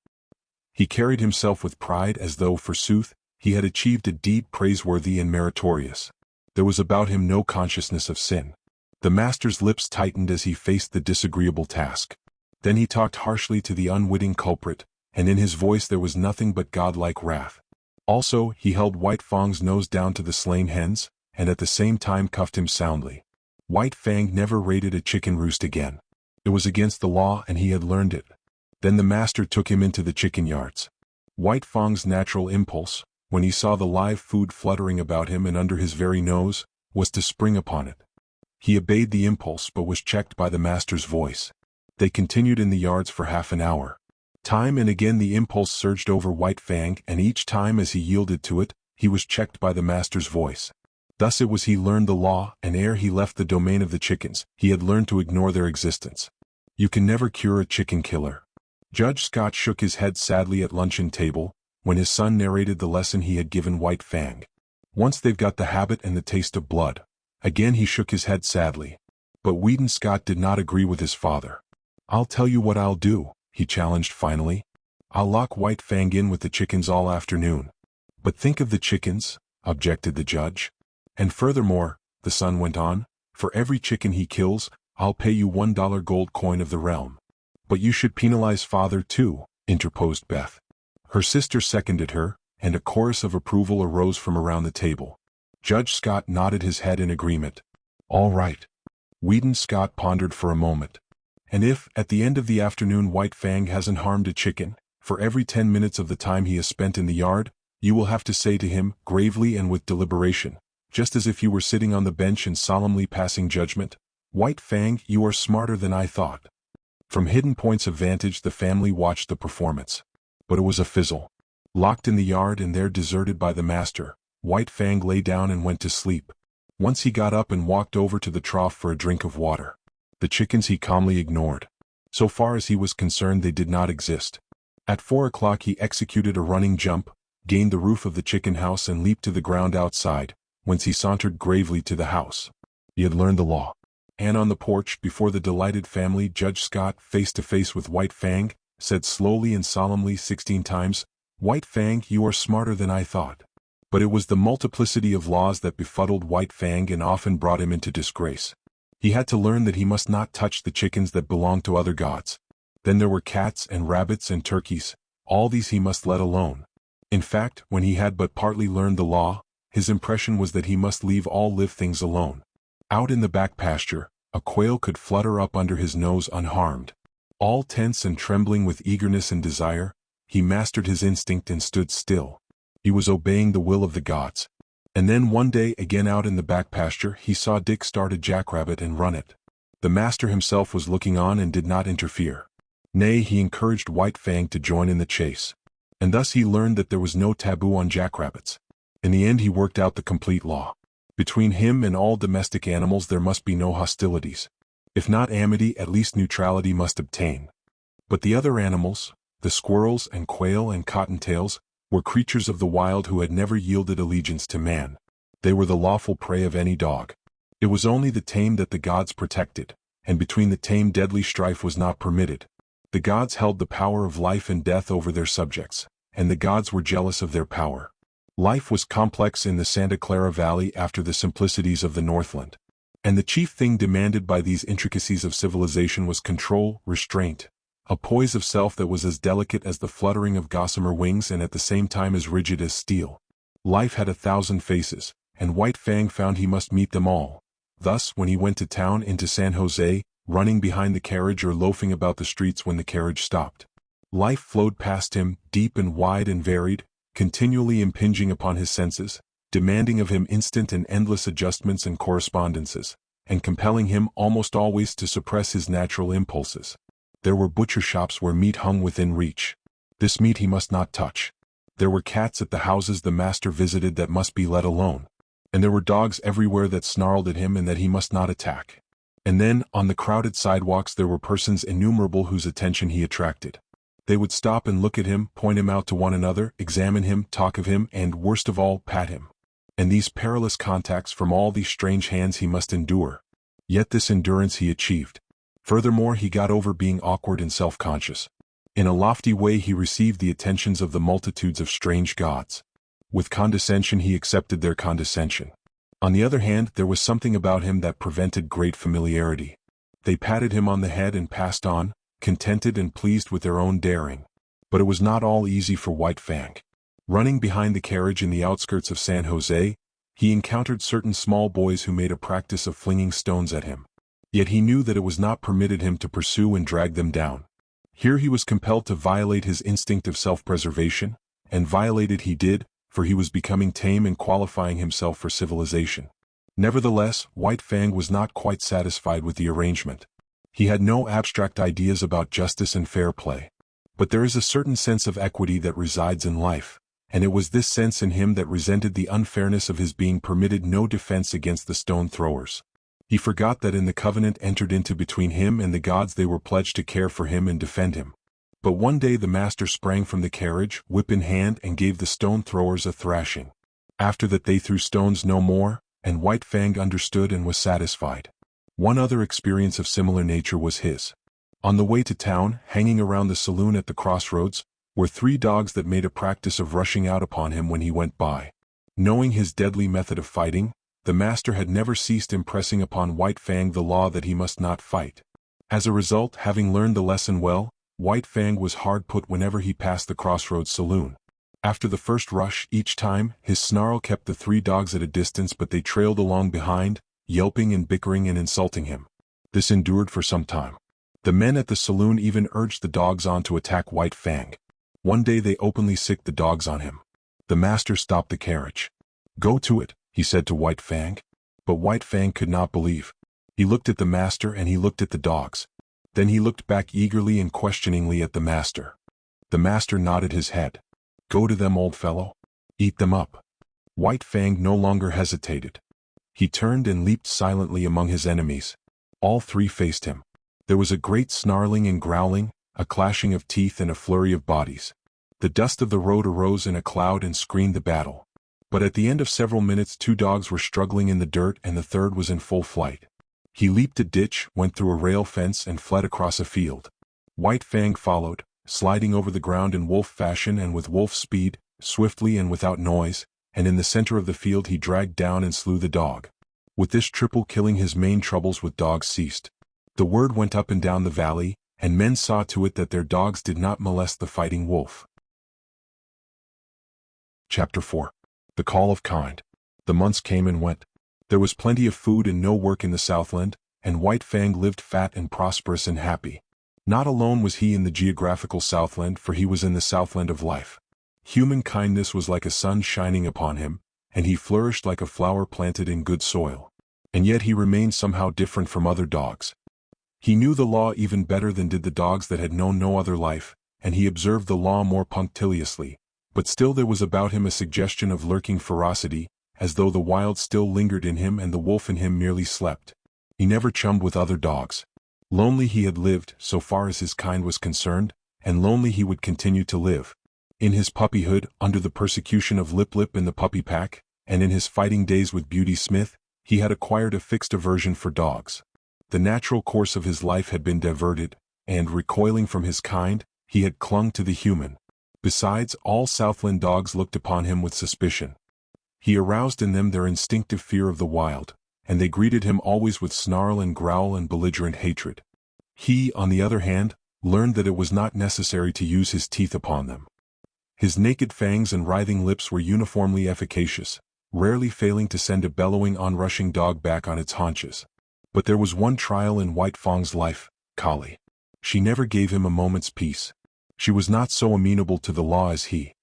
He carried himself with pride as though, forsooth, he had achieved a deed praiseworthy and meritorious. There was about him no consciousness of sin. The master's lips tightened as he faced the disagreeable task. Then he talked harshly to the unwitting culprit, and in his voice there was nothing but godlike wrath. Also, he held White Fang's nose down to the slain hens, and at the same time cuffed him soundly. White Fang never raided a chicken roost again. It was against the law and he had learned it. Then the master took him into the chicken yards. White Fang's natural impulse, when he saw the live food fluttering about him and under his very nose, was to spring upon it. He obeyed the impulse but was checked by the master's voice. They continued in the yards for half an hour. Time and again the impulse surged over White Fang, and each time as he yielded to it, he was checked by the master's voice. Thus it was he learned the law, and ere he left the domain of the chickens, he had learned to ignore their existence. You can never cure a chicken killer. Judge Scott shook his head sadly at luncheon table, when his son narrated the lesson he had given White Fang. Once they've got the habit and the taste of blood. Again he shook his head sadly. But Weedon Scott did not agree with his father. I'll tell you what I'll do, he challenged finally. I'll lock White Fang in with the chickens all afternoon. But think of the chickens, objected the judge. And furthermore, the son went on, for every chicken he kills, I'll pay you $1 gold coin of the realm. But you should penalize father too, interposed Beth. Her sister seconded her, and a chorus of approval arose from around the table. Judge Scott nodded his head in agreement. All right. Weedon Scott pondered for a moment. And if, at the end of the afternoon, White Fang hasn't harmed a chicken, for every 10 minutes of the time he has spent in the yard, you will have to say to him, gravely and with deliberation, just as if you were sitting on the bench and solemnly passing judgment, White Fang, you are smarter than I thought. From hidden points of vantage the family watched the performance. But it was a fizzle. Locked in the yard and there deserted by the master, White Fang lay down and went to sleep. Once he got up and walked over to the trough for a drink of water. The chickens he calmly ignored. So far as he was concerned they did not exist. At 4 o'clock he executed a running jump, gained the roof of the chicken house and leaped to the ground outside, whence he sauntered gravely to the house. He had learned the law. And on the porch, before the delighted family, Judge Scott, face to face with White Fang, said slowly and solemnly 16 times, White Fang, you are smarter than I thought. But it was the multiplicity of laws that befuddled White Fang and often brought him into disgrace. He had to learn that he must not touch the chickens that belonged to other gods. Then there were cats and rabbits and turkeys, all these he must let alone. In fact, when he had but partly learned the law, his impression was that he must leave all live things alone. Out in the back pasture, a quail could flutter up under his nose unharmed. All tense and trembling with eagerness and desire, he mastered his instinct and stood still. He was obeying the will of the gods. And then one day again out in the back pasture he saw Dick start a jackrabbit and run it. The master himself was looking on and did not interfere. Nay, he encouraged White Fang to join in the chase. And thus he learned that there was no taboo on jackrabbits. In the end he worked out the complete law. Between him and all domestic animals there must be no hostilities. If not amity, at least neutrality must obtain. But the other animals, the squirrels and quail and cottontails, were creatures of the wild who had never yielded allegiance to man. They were the lawful prey of any dog. It was only the tame that the gods protected, and between the tame deadly strife was not permitted. The gods held the power of life and death over their subjects, and the gods were jealous of their power. Life was complex in the Santa Clara Valley after the simplicities of the Northland. And the chief thing demanded by these intricacies of civilization was control, restraint, a poise of self that was as delicate as the fluttering of gossamer wings and at the same time as rigid as steel. Life had 1,000 faces, and White Fang found he must meet them all. Thus, when he went to town into San Jose, running behind the carriage or loafing about the streets when the carriage stopped, life flowed past him, deep and wide and varied, continually impinging upon his senses, demanding of him instant and endless adjustments and correspondences, and compelling him almost always to suppress his natural impulses. There were butcher shops where meat hung within reach. This meat he must not touch. There were cats at the houses the master visited that must be let alone. And there were dogs everywhere that snarled at him and that he must not attack. And then, on the crowded sidewalks there were persons innumerable whose attention he attracted. They would stop and look at him, point him out to one another, examine him, talk of him, and, worst of all, pat him. And these perilous contacts from all these strange hands he must endure. Yet this endurance he achieved. Furthermore, he got over being awkward and self-conscious. In a lofty way he received the attentions of the multitudes of strange gods. With condescension he accepted their condescension. On the other hand, there was something about him that prevented great familiarity. They patted him on the head and passed on, contented and pleased with their own daring. But it was not all easy for White Fang. Running behind the carriage in the outskirts of San Jose, he encountered certain small boys who made a practice of flinging stones at him. Yet he knew that it was not permitted him to pursue and drag them down. Here he was compelled to violate his instinct of self-preservation, and violate it he did, for he was becoming tame and qualifying himself for civilization. Nevertheless, White Fang was not quite satisfied with the arrangement. He had no abstract ideas about justice and fair play. But there is a certain sense of equity that resides in life, and it was this sense in him that resented the unfairness of his being permitted no defense against the stone throwers. He forgot that in the covenant entered into between him and the gods they were pledged to care for him and defend him. But one day the master sprang from the carriage, whip in hand, and gave the stone throwers a thrashing. After that they threw stones no more, and White Fang understood and was satisfied. One other experience of similar nature was his. On the way to town, hanging around the saloon at the crossroads, were 3 dogs that made a practice of rushing out upon him when he went by. Knowing his deadly method of fighting, the master had never ceased impressing upon White Fang the law that he must not fight. As a result, having learned the lesson well, White Fang was hard put whenever he passed the crossroads saloon. After the first rush, each time, his snarl kept the 3 dogs at a distance, but they trailed along behind, yelping and bickering and insulting him. This endured for some time. The men at the saloon even urged the dogs on to attack White Fang. One day they openly sicked the dogs on him. The master stopped the carriage. "Go to it," he said to White Fang. But White Fang could not believe. He looked at the master and he looked at the dogs. Then he looked back eagerly and questioningly at the master. The master nodded his head. "Go to them, old fellow. Eat them up." White Fang no longer hesitated. He turned and leaped silently among his enemies. All 3 faced him. There was a great snarling and growling, a clashing of teeth and a flurry of bodies. The dust of the road arose in a cloud and screened the battle. But at the end of several minutes 2 dogs were struggling in the dirt and the third was in full flight. He leaped a ditch, went through a rail fence and fled across a field. White Fang followed, sliding over the ground in wolf fashion and with wolf speed, swiftly and without noise, and in the center of the field he dragged down and slew the dog. With this triple killing his main troubles with dogs ceased. The word went up and down the valley, and men saw to it that their dogs did not molest the fighting wolf. Chapter 4. The Call of Kind. The months came and went. There was plenty of food and no work in the Southland, and White Fang lived fat and prosperous and happy. Not alone was he in the geographical Southland, for he was in the Southland of life. Human kindness was like a sun shining upon him, and he flourished like a flower planted in good soil. And yet he remained somehow different from other dogs. He knew the law even better than did the dogs that had known no other life, and he observed the law more punctiliously, but still there was about him a suggestion of lurking ferocity, as though the wild still lingered in him and the wolf in him merely slept. He never chummed with other dogs. Lonely he had lived, so far as his kind was concerned, and lonely he would continue to live. In his puppyhood, under the persecution of Lip Lip in the puppy pack, and in his fighting days with Beauty Smith, he had acquired a fixed aversion for dogs. The natural course of his life had been diverted, and, recoiling from his kind, he had clung to the human. Besides, all Southland dogs looked upon him with suspicion. He aroused in them their instinctive fear of the wild, and they greeted him always with snarl and growl and belligerent hatred. He, on the other hand, learned that it was not necessary to use his teeth upon them. His naked fangs and writhing lips were uniformly efficacious, rarely failing to send a bellowing onrushing dog back on its haunches. But there was one trial in White Fang's life, Kali. She never gave him a moment's peace. She was not so amenable to the law as he.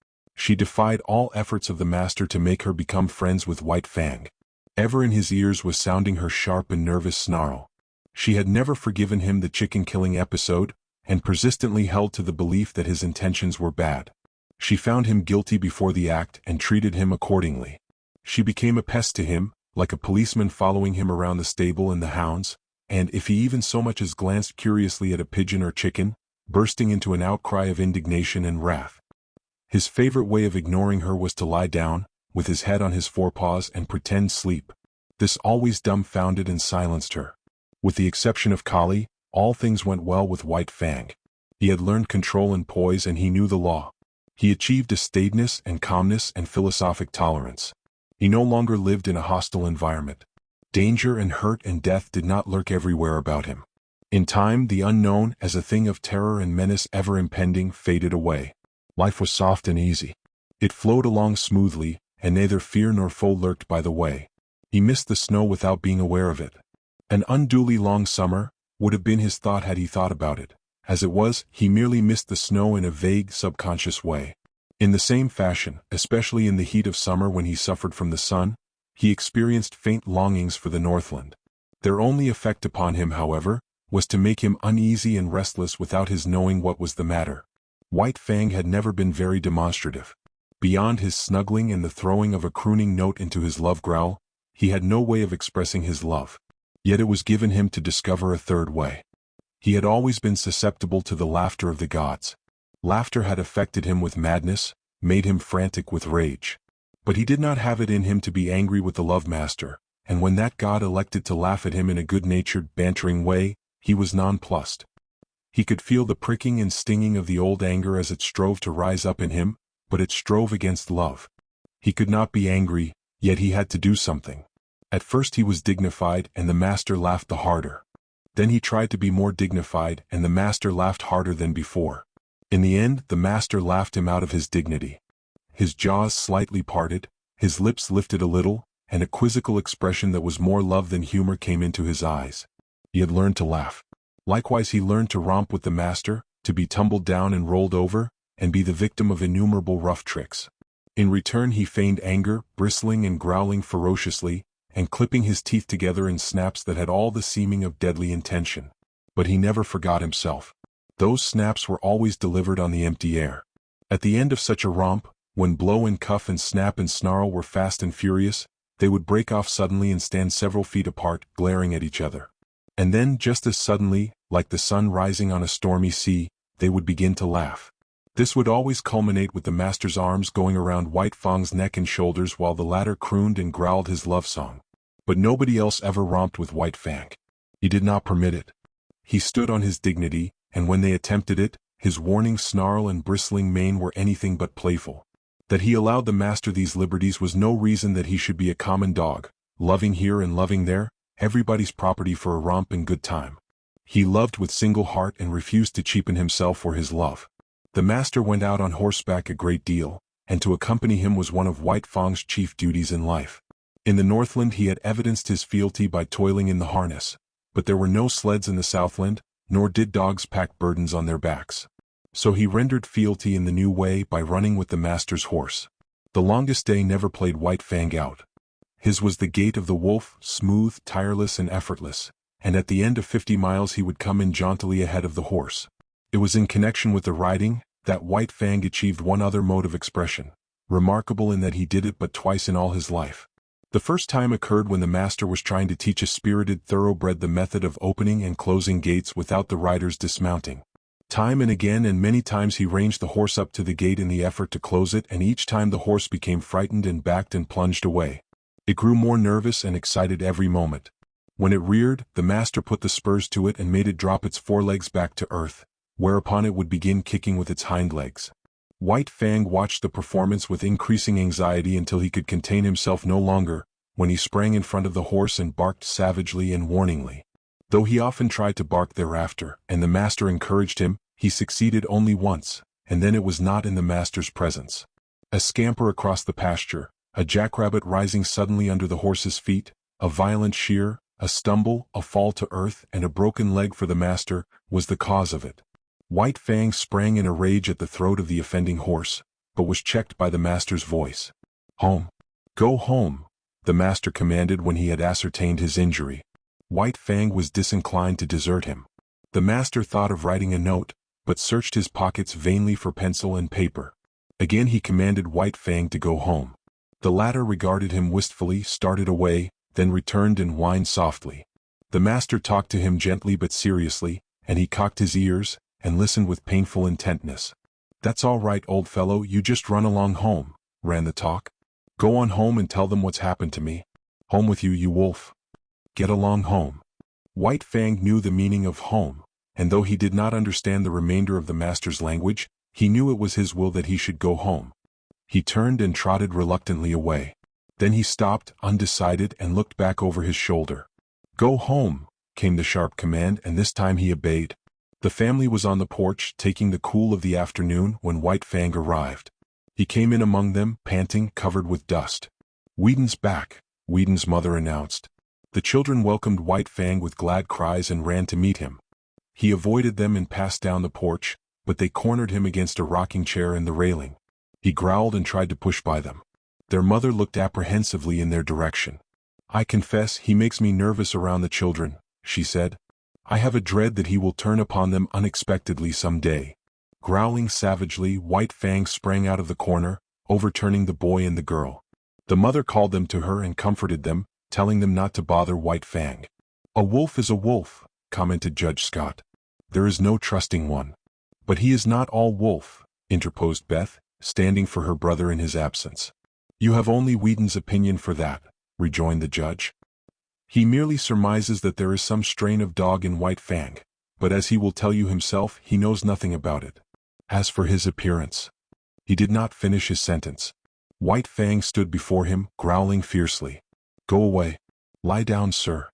She defied all efforts of the master to make her become friends with White Fang. Ever in his ears was sounding her sharp and nervous snarl. She had never forgiven him the chicken-killing episode, and persistently held to the belief that his intentions were bad. She found him guilty before the act and treated him accordingly. She became a pest to him, like a policeman following him around the stable and the hounds, and if he even so much as glanced curiously at a pigeon or chicken, bursting into an outcry of indignation and wrath. His favorite way of ignoring her was to lie down, with his head on his forepaws and pretend sleep. This always dumbfounded and silenced her. With the exception of Kali, all things went well with White Fang. He had learned control and poise and he knew the law. He achieved a staidness and calmness and philosophic tolerance. He no longer lived in a hostile environment. Danger and hurt and death did not lurk everywhere about him. In time, the unknown, as a thing of terror and menace ever impending, faded away. Life was soft and easy. It flowed along smoothly, and neither fear nor foe lurked by the way. He missed the snow without being aware of it. An unduly long summer would have been his thought had he thought about it. As it was, he merely missed the snow in a vague, subconscious way. In the same fashion, especially in the heat of summer when he suffered from the sun, he experienced faint longings for the Northland. Their only effect upon him, however, was to make him uneasy and restless without his knowing what was the matter. White Fang had never been very demonstrative. Beyond his snuggling and the throwing of a crooning note into his love growl, he had no way of expressing his love. Yet it was given him to discover a third way. He had always been susceptible to the laughter of the gods. Laughter had affected him with madness, made him frantic with rage. But he did not have it in him to be angry with the love master, and when that god elected to laugh at him in a good-natured, bantering way, he was nonplussed. He could feel the pricking and stinging of the old anger as it strove to rise up in him, but it strove against love. He could not be angry, yet he had to do something. At first he was dignified and the master laughed the harder. Then he tried to be more dignified and the master laughed harder than before. In the end, the master laughed him out of his dignity. His jaws slightly parted, his lips lifted a little, and a quizzical expression that was more love than humor came into his eyes. He had learned to laugh. Likewise he learned to romp with the master, to be tumbled down and rolled over, and be the victim of innumerable rough tricks. In return he feigned anger, bristling and growling ferociously, and clipping his teeth together in snaps that had all the seeming of deadly intention. But he never forgot himself. Those snaps were always delivered on the empty air. At the end of such a romp, when blow and cuff and snap and snarl were fast and furious, they would break off suddenly and stand several feet apart, glaring at each other. And then, just as suddenly, like the sun rising on a stormy sea, they would begin to laugh. This would always culminate with the master's arms going around White Fang's neck and shoulders while the latter crooned and growled his love song. But nobody else ever romped with White Fang. He did not permit it. He stood on his dignity, and when they attempted it, his warning snarl and bristling mane were anything but playful. That he allowed the master these liberties was no reason that he should be a common dog, loving here and loving there, everybody's property for a romp and good time. He loved with single heart and refused to cheapen himself for his love. The master went out on horseback a great deal, and to accompany him was one of White Fang's chief duties in life. In the Northland he had evidenced his fealty by toiling in the harness, but there were no sleds in the Southland, nor did dogs pack burdens on their backs. So he rendered fealty in the new way by running with the master's horse. The longest day never played White Fang out. His was the gait of the wolf, smooth, tireless and effortless, and at the end of 50 miles he would come in jauntily ahead of the horse. It was in connection with the riding that White Fang achieved one other mode of expression, remarkable in that he did it but twice in all his life. The first time occurred when the master was trying to teach a spirited thoroughbred the method of opening and closing gates without the rider's dismounting. Time and again and many times he ranged the horse up to the gate in the effort to close it, and each time the horse became frightened and backed and plunged away. It grew more nervous and excited every moment. When it reared, the master put the spurs to it and made it drop its forelegs back to earth, whereupon it would begin kicking with its hind legs. White Fang watched the performance with increasing anxiety until he could contain himself no longer, when he sprang in front of the horse and barked savagely and warningly. Though he often tried to bark thereafter, and the master encouraged him, he succeeded only once, and then it was not in the master's presence. A scamper across the pasture, a jackrabbit rising suddenly under the horse's feet, a violent shear, a stumble, a fall to earth, and a broken leg for the master, was the cause of it. White Fang sprang in a rage at the throat of the offending horse, but was checked by the master's voice. "Home. Go home," the master commanded when he had ascertained his injury. White Fang was disinclined to desert him. The master thought of writing a note, but searched his pockets vainly for pencil and paper. Again he commanded White Fang to go home. The latter regarded him wistfully, started away, then returned and whined softly. The master talked to him gently but seriously, and he cocked his ears, and listened with painful intentness. "That's all right, old fellow, you just run along home," ran the talk. "Go on home and tell them what's happened to me. Home with you, you wolf. Get along home." White Fang knew the meaning of home, and though he did not understand the remainder of the master's language, he knew it was his will that he should go home. He turned and trotted reluctantly away. Then he stopped, undecided, and looked back over his shoulder. "Go home," came the sharp command, and this time he obeyed. The family was on the porch, taking the cool of the afternoon, when White Fang arrived. He came in among them, panting, covered with dust. "Whedon's back," Whedon's mother announced. The children welcomed White Fang with glad cries and ran to meet him. He avoided them and passed down the porch, but they cornered him against a rocking chair in the railing. He growled and tried to push by them. Their mother looked apprehensively in their direction. "I confess he makes me nervous around the children," she said. "I have a dread that he will turn upon them unexpectedly some day." Growling savagely, White Fang sprang out of the corner, overturning the boy and the girl. The mother called them to her and comforted them, telling them not to bother White Fang. "A wolf is a wolf," commented Judge Scott. "There is no trusting one." "But he is not all wolf," interposed Beth, standing for her brother in his absence. "You have only Whedon's opinion for that," rejoined the judge. "He merely surmises that there is some strain of dog in White Fang, but as he will tell you himself, he knows nothing about it. As for his appearance—" He did not finish his sentence. White Fang stood before him, growling fiercely. "Go away. Lie down, sir,"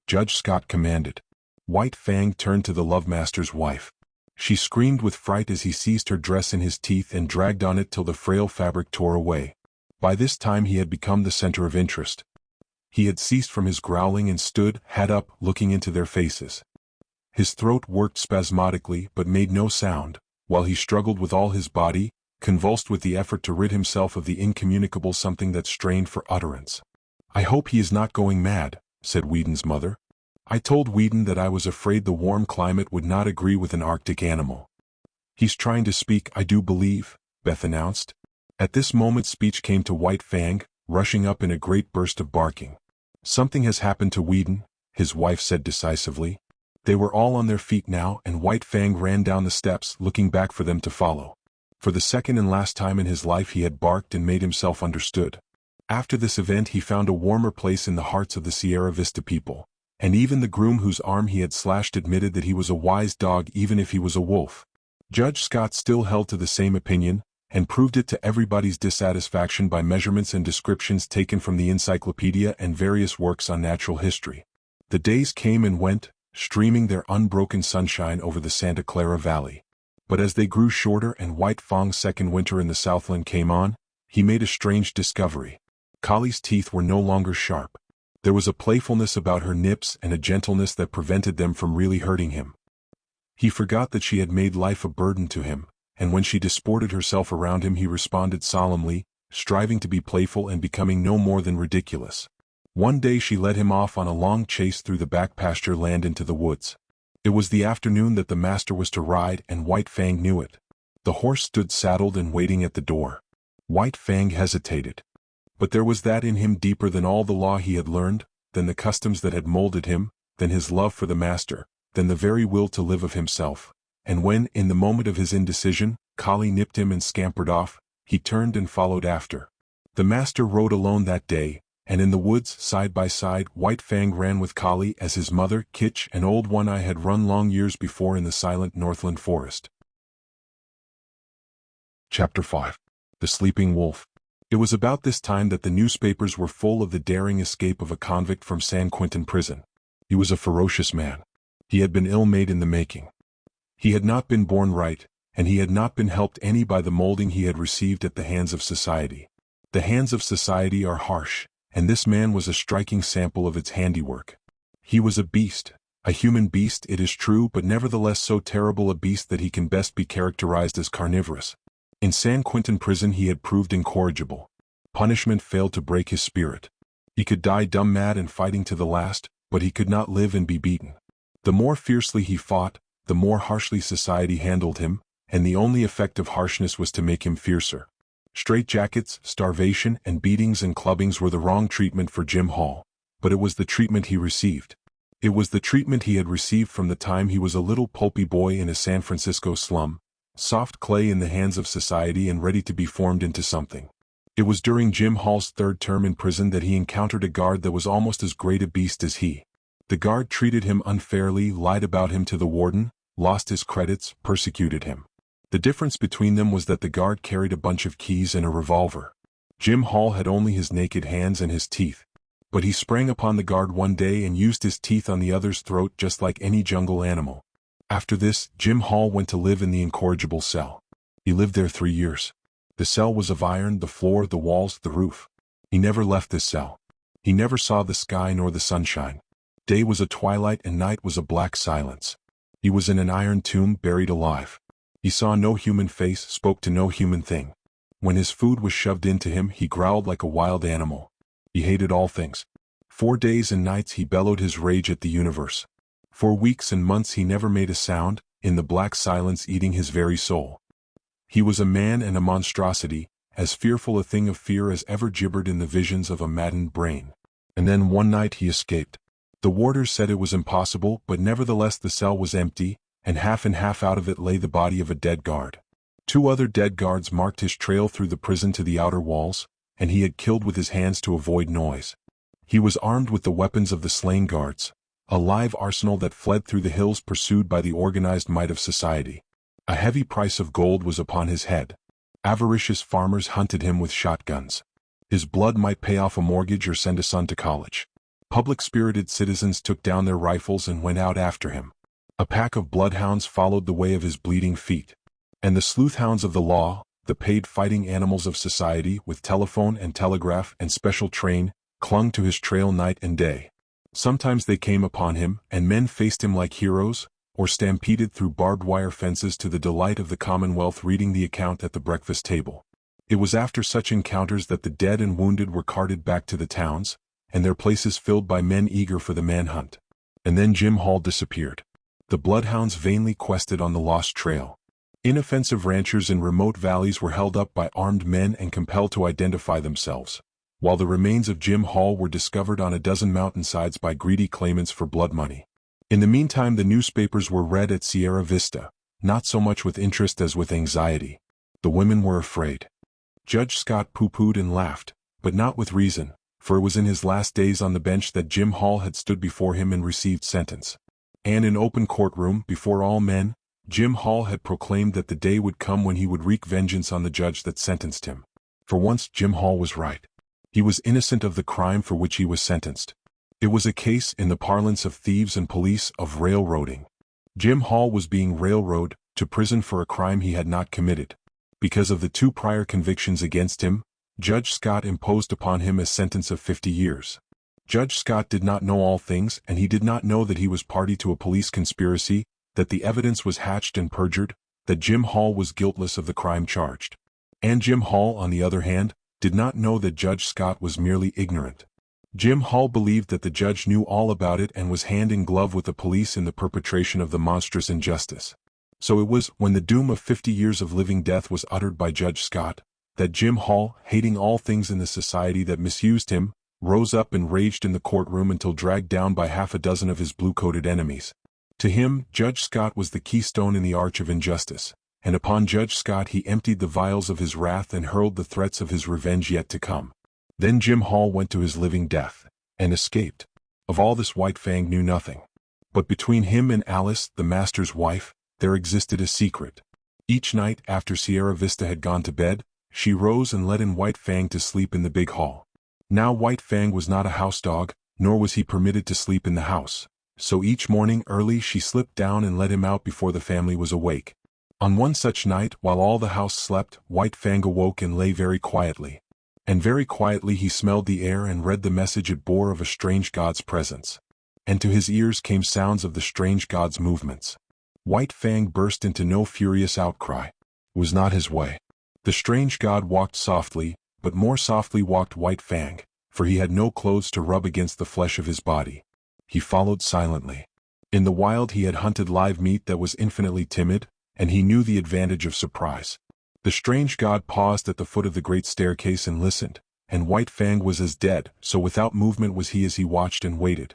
Judge Scott commanded. White Fang turned to the lovemaster's wife. She screamed with fright as he seized her dress in his teeth and dragged on it till the frail fabric tore away. By this time he had become the center of interest. He had ceased from his growling and stood, head up, looking into their faces. His throat worked spasmodically but made no sound, while he struggled with all his body, convulsed with the effort to rid himself of the incommunicable something that strained for utterance. "I hope he is not going mad," said Whedon's mother. "I told Whedon that I was afraid the warm climate would not agree with an Arctic animal." "He's trying to speak, I do believe," Beth announced. At this moment speech came to White Fang, rushing up in a great burst of barking. "Something has happened to Whedon," his wife said decisively. They were all on their feet now, and White Fang ran down the steps, looking back for them to follow. For the second and last time in his life he had barked and made himself understood. After this event he found a warmer place in the hearts of the Sierra Vista people, and even the groom whose arm he had slashed admitted that he was a wise dog even if he was a wolf. Judge Scott still held to the same opinion, and proved it to everybody's dissatisfaction by measurements and descriptions taken from the encyclopedia and various works on natural history. The days came and went, streaming their unbroken sunshine over the Santa Clara Valley. But as they grew shorter and White Fang's second winter in the Southland came on, he made a strange discovery. Collie's teeth were no longer sharp. There was a playfulness about her nips and a gentleness that prevented them from really hurting him. He forgot that she had made life a burden to him, and when she disported herself around him he responded solemnly, striving to be playful and becoming no more than ridiculous. One day she led him off on a long chase through the back pasture land into the woods. It was the afternoon that the master was to ride, and White Fang knew it. The horse stood saddled and waiting at the door. White Fang hesitated. But there was that in him deeper than all the law he had learned, than the customs that had molded him, than his love for the master, than the very will to live of himself. And when, in the moment of his indecision, Collie nipped him and scampered off, he turned and followed after. The master rode alone that day, and in the woods, side by side, White Fang ran with Collie as his mother, Kitch, and Old One-Eye had run long years before in the silent Northland forest. Chapter 5. The Sleeping Wolf. It was about this time that the newspapers were full of the daring escape of a convict from San Quentin prison. He was a ferocious man. He had been ill-made in the making. He had not been born right, and he had not been helped any by the molding he had received at the hands of society. The hands of society are harsh, and this man was a striking sample of its handiwork. He was a beast, a human beast it is true, but nevertheless so terrible a beast that he can best be characterized as carnivorous. In San Quentin prison he had proved incorrigible. Punishment failed to break his spirit. He could die dumb mad and fighting to the last, but he could not live and be beaten. The more fiercely he fought, the more harshly society handled him, and the only effect of harshness was to make him fiercer. Straitjackets, starvation, and beatings and clubbings were the wrong treatment for Jim Hall, but it was the treatment he received. It was the treatment he had received from the time he was a little pulpy boy in a San Francisco slum, soft clay in the hands of society and ready to be formed into something. It was during Jim Hall's third term in prison that he encountered a guard that was almost as great a beast as he. The guard treated him unfairly, lied about him to the warden, lost his credits, persecuted him. The difference between them was that the guard carried a bunch of keys and a revolver. Jim Hall had only his naked hands and his teeth. But he sprang upon the guard one day and used his teeth on the other's throat just like any jungle animal. After this, Jim Hall went to live in the incorrigible cell. He lived there 3 years. The cell was of iron, the floor, the walls, the roof. He never left this cell. He never saw the sky nor the sunshine. Day was a twilight and night was a black silence. He was in an iron tomb, buried alive. He saw no human face, spoke to no human thing. When his food was shoved into him, he growled like a wild animal. He hated all things. 4 days and nights he bellowed his rage at the universe. For weeks and months he never made a sound, in the black silence eating his very soul. He was a man and a monstrosity, as fearful a thing of fear as ever gibbered in the visions of a maddened brain. And then one night he escaped. The warders said it was impossible, but nevertheless the cell was empty, and half out of it lay the body of a dead guard. 2 other dead guards marked his trail through the prison to the outer walls, and he had killed with his hands to avoid noise. He was armed with the weapons of the slain guards, a live arsenal that fled through the hills pursued by the organized might of society. A heavy price of gold was upon his head. Avaricious farmers hunted him with shotguns. His blood might pay off a mortgage or send a son to college. Public-spirited citizens took down their rifles and went out after him. A pack of bloodhounds followed the way of his bleeding feet. And the sleuthhounds of the law, the paid fighting animals of society with telephone and telegraph and special train, clung to his trail night and day. Sometimes they came upon him, and men faced him like heroes, or stampeded through barbed wire fences to the delight of the Commonwealth reading the account at the breakfast table. It was after such encounters that the dead and wounded were carted back to the towns, and their places filled by men eager for the manhunt. And then Jim Hall disappeared. The bloodhounds vainly quested on the lost trail. Inoffensive ranchers in remote valleys were held up by armed men and compelled to identify themselves, while the remains of Jim Hall were discovered on a dozen mountainsides by greedy claimants for blood money. In the meantime, the newspapers were read at Sierra Vista, not so much with interest as with anxiety. The women were afraid. Judge Scott pooh-poohed and laughed, but not with reason, for it was in his last days on the bench that Jim Hall had stood before him and received sentence. And in open courtroom, before all men, Jim Hall had proclaimed that the day would come when he would wreak vengeance on the judge that sentenced him. For once Jim Hall was right. He was innocent of the crime for which he was sentenced. It was a case, in the parlance of thieves and police, of railroading. Jim Hall was being railroaded to prison for a crime he had not committed. Because of the 2 prior convictions against him, Judge Scott imposed upon him a sentence of 50 years. Judge Scott did not know all things, and he did not know that he was party to a police conspiracy, that the evidence was hatched and perjured, that Jim Hall was guiltless of the crime charged. And Jim Hall, on the other hand, did not know that Judge Scott was merely ignorant. Jim Hall believed that the judge knew all about it and was hand in glove with the police in the perpetration of the monstrous injustice. So it was, when the doom of 50 years of living death was uttered by Judge Scott, that Jim Hall, hating all things in the society that misused him, rose up and raged in the courtroom until dragged down by half a dozen of his blue-coated enemies. To him, Judge Scott was the keystone in the arch of injustice, and upon Judge Scott he emptied the vials of his wrath and hurled the threats of his revenge yet to come. Then Jim Hall went to his living death, and escaped. Of all this White Fang knew nothing. But between him and Alice, the master's wife, there existed a secret. Each night, after Sierra Vista had gone to bed, she rose and let in White Fang to sleep in the big hall. Now White Fang was not a house dog, nor was he permitted to sleep in the house. So each morning early she slipped down and let him out before the family was awake. On one such night, while all the house slept, White Fang awoke and lay very quietly. And very quietly he smelled the air and read the message it bore of a strange god's presence. And to his ears came sounds of the strange god's movements. White Fang burst into no furious outcry. It was not his way. The strange god walked softly, but more softly walked White Fang, for he had no clothes to rub against the flesh of his body. He followed silently. In the wild he had hunted live meat that was infinitely timid, and he knew the advantage of surprise. The strange god paused at the foot of the great staircase and listened, and White Fang was as dead, so without movement was he as he watched and waited.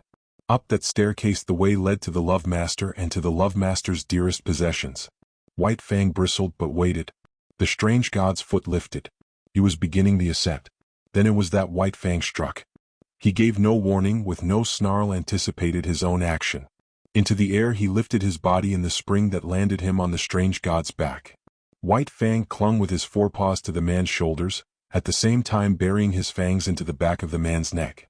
Up that staircase the way led to the Love Master and to the Love Master's dearest possessions. White Fang bristled but waited. The strange god's foot lifted. He was beginning the ascent. Then it was that White Fang struck. He gave no warning, with no snarl anticipated his own action. Into the air he lifted his body in the spring that landed him on the strange god's back. White Fang clung with his forepaws to the man's shoulders, at the same time burying his fangs into the back of the man's neck.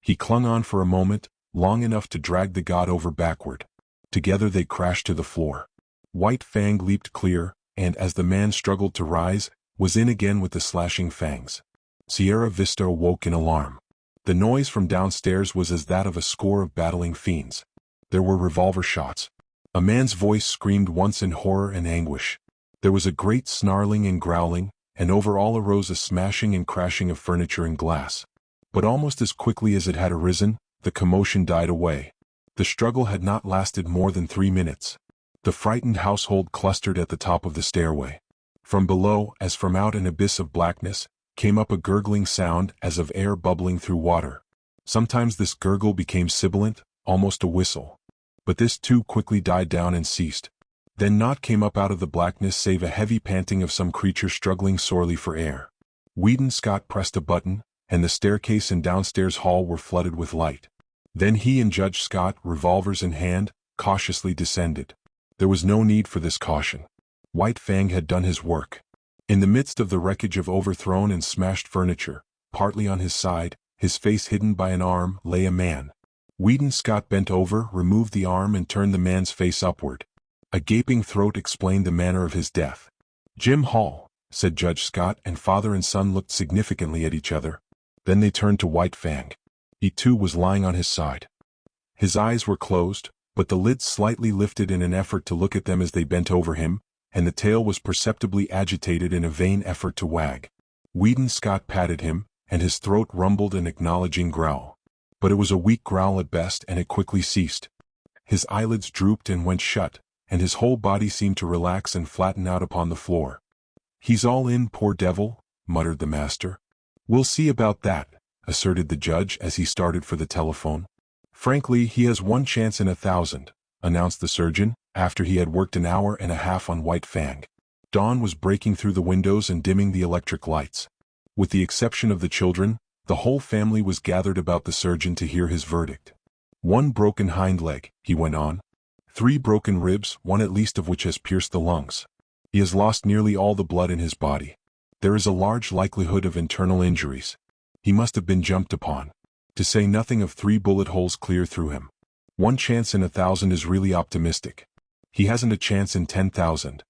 He clung on for a moment, long enough to drag the god over backward. Together they crashed to the floor. White Fang leaped clear, and as the man struggled to rise, was in again with the slashing fangs. Sierra Vista awoke in alarm. The noise from downstairs was as that of a score of battling fiends. There were revolver shots. A man's voice screamed once in horror and anguish. There was a great snarling and growling, and over all arose a smashing and crashing of furniture and glass. But almost as quickly as it had arisen, the commotion died away. The struggle had not lasted more than 3 minutes. The frightened household clustered at the top of the stairway. From below, as from out an abyss of blackness, came up a gurgling sound as of air bubbling through water. Sometimes this gurgle became sibilant, almost a whistle. But this too quickly died down and ceased. Then naught came up out of the blackness save a heavy panting of some creature struggling sorely for air. Weedon Scott pressed a button, and the staircase and downstairs hall were flooded with light. Then he and Judge Scott, revolvers in hand, cautiously descended. There was no need for this caution. White Fang had done his work. In the midst of the wreckage of overthrown and smashed furniture, partly on his side, his face hidden by an arm, lay a man. Weedon Scott bent over, removed the arm and turned the man's face upward. A gaping throat explained the manner of his death. "Jim Hall," said Judge Scott, and father and son looked significantly at each other. Then they turned to White Fang. He too was lying on his side. His eyes were closed, but the lids slightly lifted in an effort to look at them as they bent over him, and the tail was perceptibly agitated in a vain effort to wag. Weedon Scott patted him, and his throat rumbled an acknowledging growl. But it was a weak growl at best, and it quickly ceased. His eyelids drooped and went shut, and his whole body seemed to relax and flatten out upon the floor. "He's all in, poor devil," muttered the master. "We'll see about that," asserted the judge as he started for the telephone. "Frankly, he has 1 chance in 1,000, announced the surgeon, after he had worked an hour and a half on White Fang. Dawn was breaking through the windows and dimming the electric lights. With the exception of the children, the whole family was gathered about the surgeon to hear his verdict. "1 broken hind leg," he went on. 3 broken ribs, 1 at least of which has pierced the lungs. He has lost nearly all the blood in his body. There is a large likelihood of internal injuries. He must have been jumped upon. To say nothing of 3 bullet holes clear through him. 1 chance in 1,000 is really optimistic. He hasn't a chance in 10,000.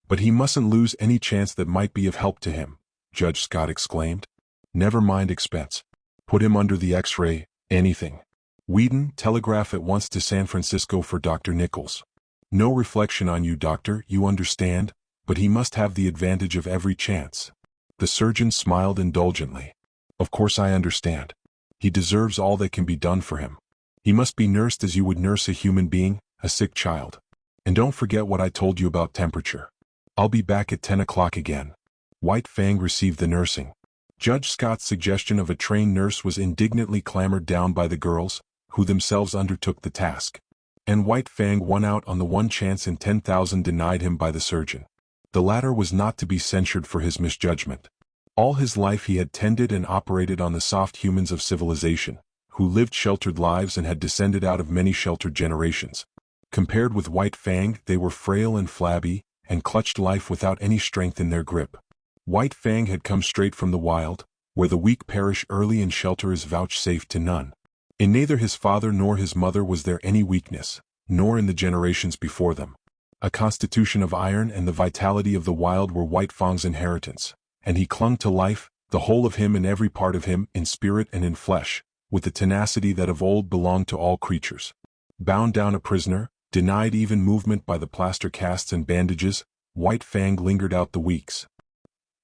But he mustn't lose any chance that might be of help to him," Judge Scott exclaimed. "Never mind expense. Put him under the X-ray, anything. Weedon, telegraph at once to San Francisco for Dr. Nichols. No reflection on you, doctor, you understand, but he must have the advantage of every chance." The surgeon smiled indulgently. "Of course I understand. He deserves all that can be done for him. He must be nursed as you would nurse a human being, a sick child. And don't forget what I told you about temperature. I'll be back at 10 o'clock again." White Fang received the nursing. Judge Scott's suggestion of a trained nurse was indignantly clamored down by the girls, who themselves undertook the task. And White Fang won out on the 1 chance in 10,000 denied him by the surgeon. The latter was not to be censured for his misjudgment. All his life he had tended and operated on the soft humans of civilization, who lived sheltered lives and had descended out of many sheltered generations. Compared with White Fang, they were frail and flabby, and clutched life without any strength in their grip. White Fang had come straight from the wild, where the weak perish early and shelter is vouchsafed to none. In neither his father nor his mother was there any weakness, nor in the generations before them. A constitution of iron and the vitality of the wild were White Fang's inheritance, and he clung to life, the whole of him and every part of him, in spirit and in flesh, with the tenacity that of old belonged to all creatures. Bound down a prisoner, denied even movement by the plaster casts and bandages, White Fang lingered out the weeks.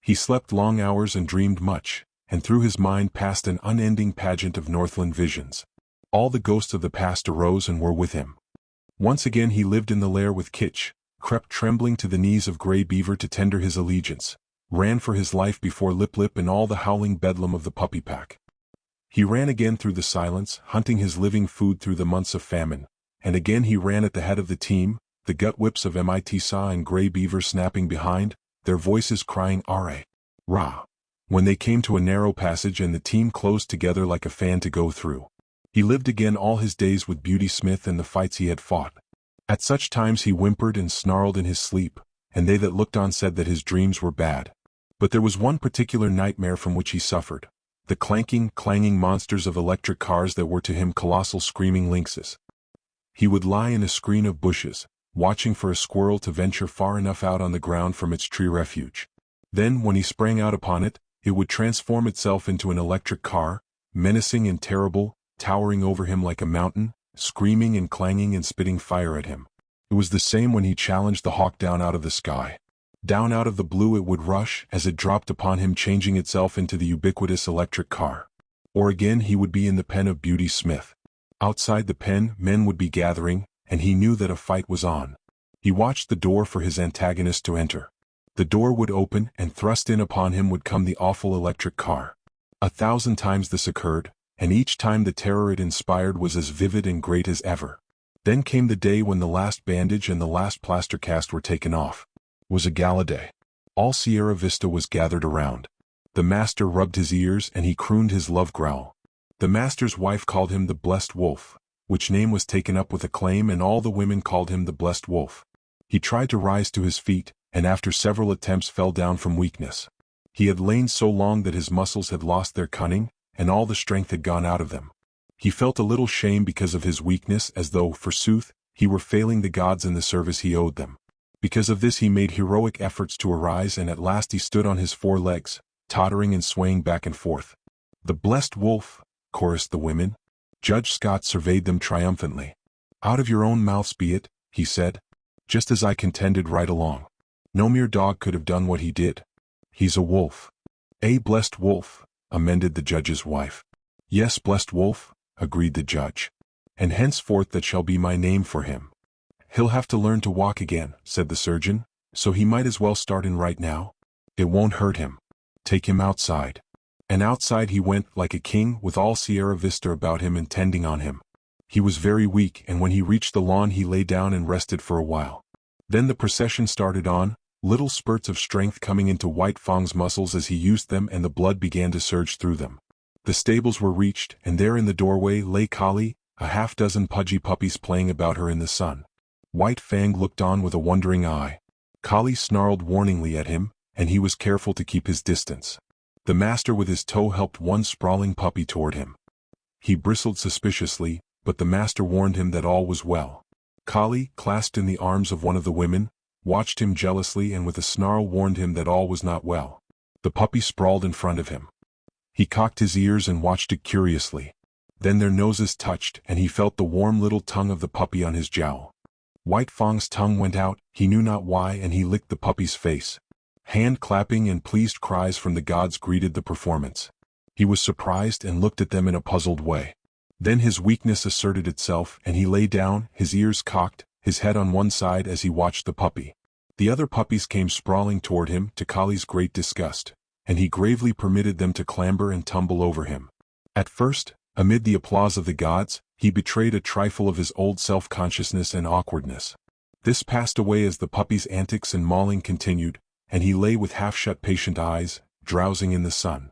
He slept long hours and dreamed much, and through his mind passed an unending pageant of Northland visions. All the ghosts of the past arose and were with him. Once again he lived in the lair with Kitch, crept trembling to the knees of Grey Beaver to tender his allegiance, ran for his life before Lip Lip and all the howling bedlam of the puppy pack. He ran again through the silence, hunting his living food through the months of famine, and again he ran at the head of the team, the gut whips of Mitsa and Grey Beaver snapping behind, their voices crying "Arre! Rah!" when they came to a narrow passage and the team closed together like a fan to go through. He lived again all his days with Beauty Smith and the fights he had fought. At such times he whimpered and snarled in his sleep, and they that looked on said that his dreams were bad. But there was one particular nightmare from which he suffered, the clanking, clanging monsters of electric cars that were to him colossal screaming lynxes. He would lie in a screen of bushes, watching for a squirrel to venture far enough out on the ground from its tree refuge. Then, when he sprang out upon it, it would transform itself into an electric car, menacing and terrible, towering over him like a mountain, screaming and clanging and spitting fire at him. It was the same when he challenged the hawk down out of the sky. Down out of the blue it would rush as it dropped upon him, changing itself into the ubiquitous electric car. Or again he would be in the pen of Beauty Smith. Outside the pen men would be gathering, and he knew that a fight was on. He watched the door for his antagonist to enter. The door would open, and thrust in upon him would come the awful electric car. 1,000 times this occurred, and each time the terror it inspired was as vivid and great as ever. Then came the day when the last bandage and the last plaster cast were taken off. It was a gala day. All Sierra Vista was gathered around. The master rubbed his ears and he crooned his love growl. The master's wife called him the Blessed Wolf, which name was taken up with acclaim, and all the women called him the Blessed Wolf. He tried to rise to his feet, and after several attempts fell down from weakness. He had lain so long that his muscles had lost their cunning, and all the strength had gone out of them. He felt a little shame because of his weakness, as though, forsooth, he were failing the gods in the service he owed them. Because of this he made heroic efforts to arise, and at last he stood on his 4 legs, tottering and swaying back and forth. "The Blessed Wolf," chorused the women. Judge Scott surveyed them triumphantly. "Out of your own mouths be it," he said. "Just as I contended right along. No mere dog could have done what he did. He's a wolf." "A blessed wolf," amended the judge's wife. "Yes, Blessed Wolf," agreed the judge. "And henceforth that shall be my name for him." "He'll have to learn to walk again," said the surgeon, "so he might as well start in right now. It won't hurt him. Take him outside." And outside he went like a king, with all Sierra Vista about him and tending on him. He was very weak, and when he reached the lawn he lay down and rested for a while. Then the procession started on, little spurts of strength coming into White Fang's muscles as he used them, and the blood began to surge through them. The stables were reached, and there in the doorway lay Kali, a half-dozen pudgy puppies playing about her in the sun. White Fang looked on with a wondering eye. Kali snarled warningly at him, and he was careful to keep his distance. The master with his toe helped one sprawling puppy toward him. He bristled suspiciously, but the master warned him that all was well. Kali, clasped in the arms of one of the women, watched him jealously and with a snarl warned him that all was not well. The puppy sprawled in front of him. He cocked his ears and watched it curiously. Then their noses touched, and he felt the warm little tongue of the puppy on his jowl. White Fang's tongue went out, he knew not why, and he licked the puppy's face. Hand clapping and pleased cries from the gods greeted the performance. He was surprised and looked at them in a puzzled way. Then his weakness asserted itself, and he lay down, his ears cocked, his head on one side as he watched the puppy. The other puppies came sprawling toward him, to Kali's great disgust, and he gravely permitted them to clamber and tumble over him. At first, amid the applause of the gods, he betrayed a trifle of his old self-consciousness and awkwardness. This passed away as the puppy's antics and mauling continued, and he lay with half-shut patient eyes, drowsing in the sun.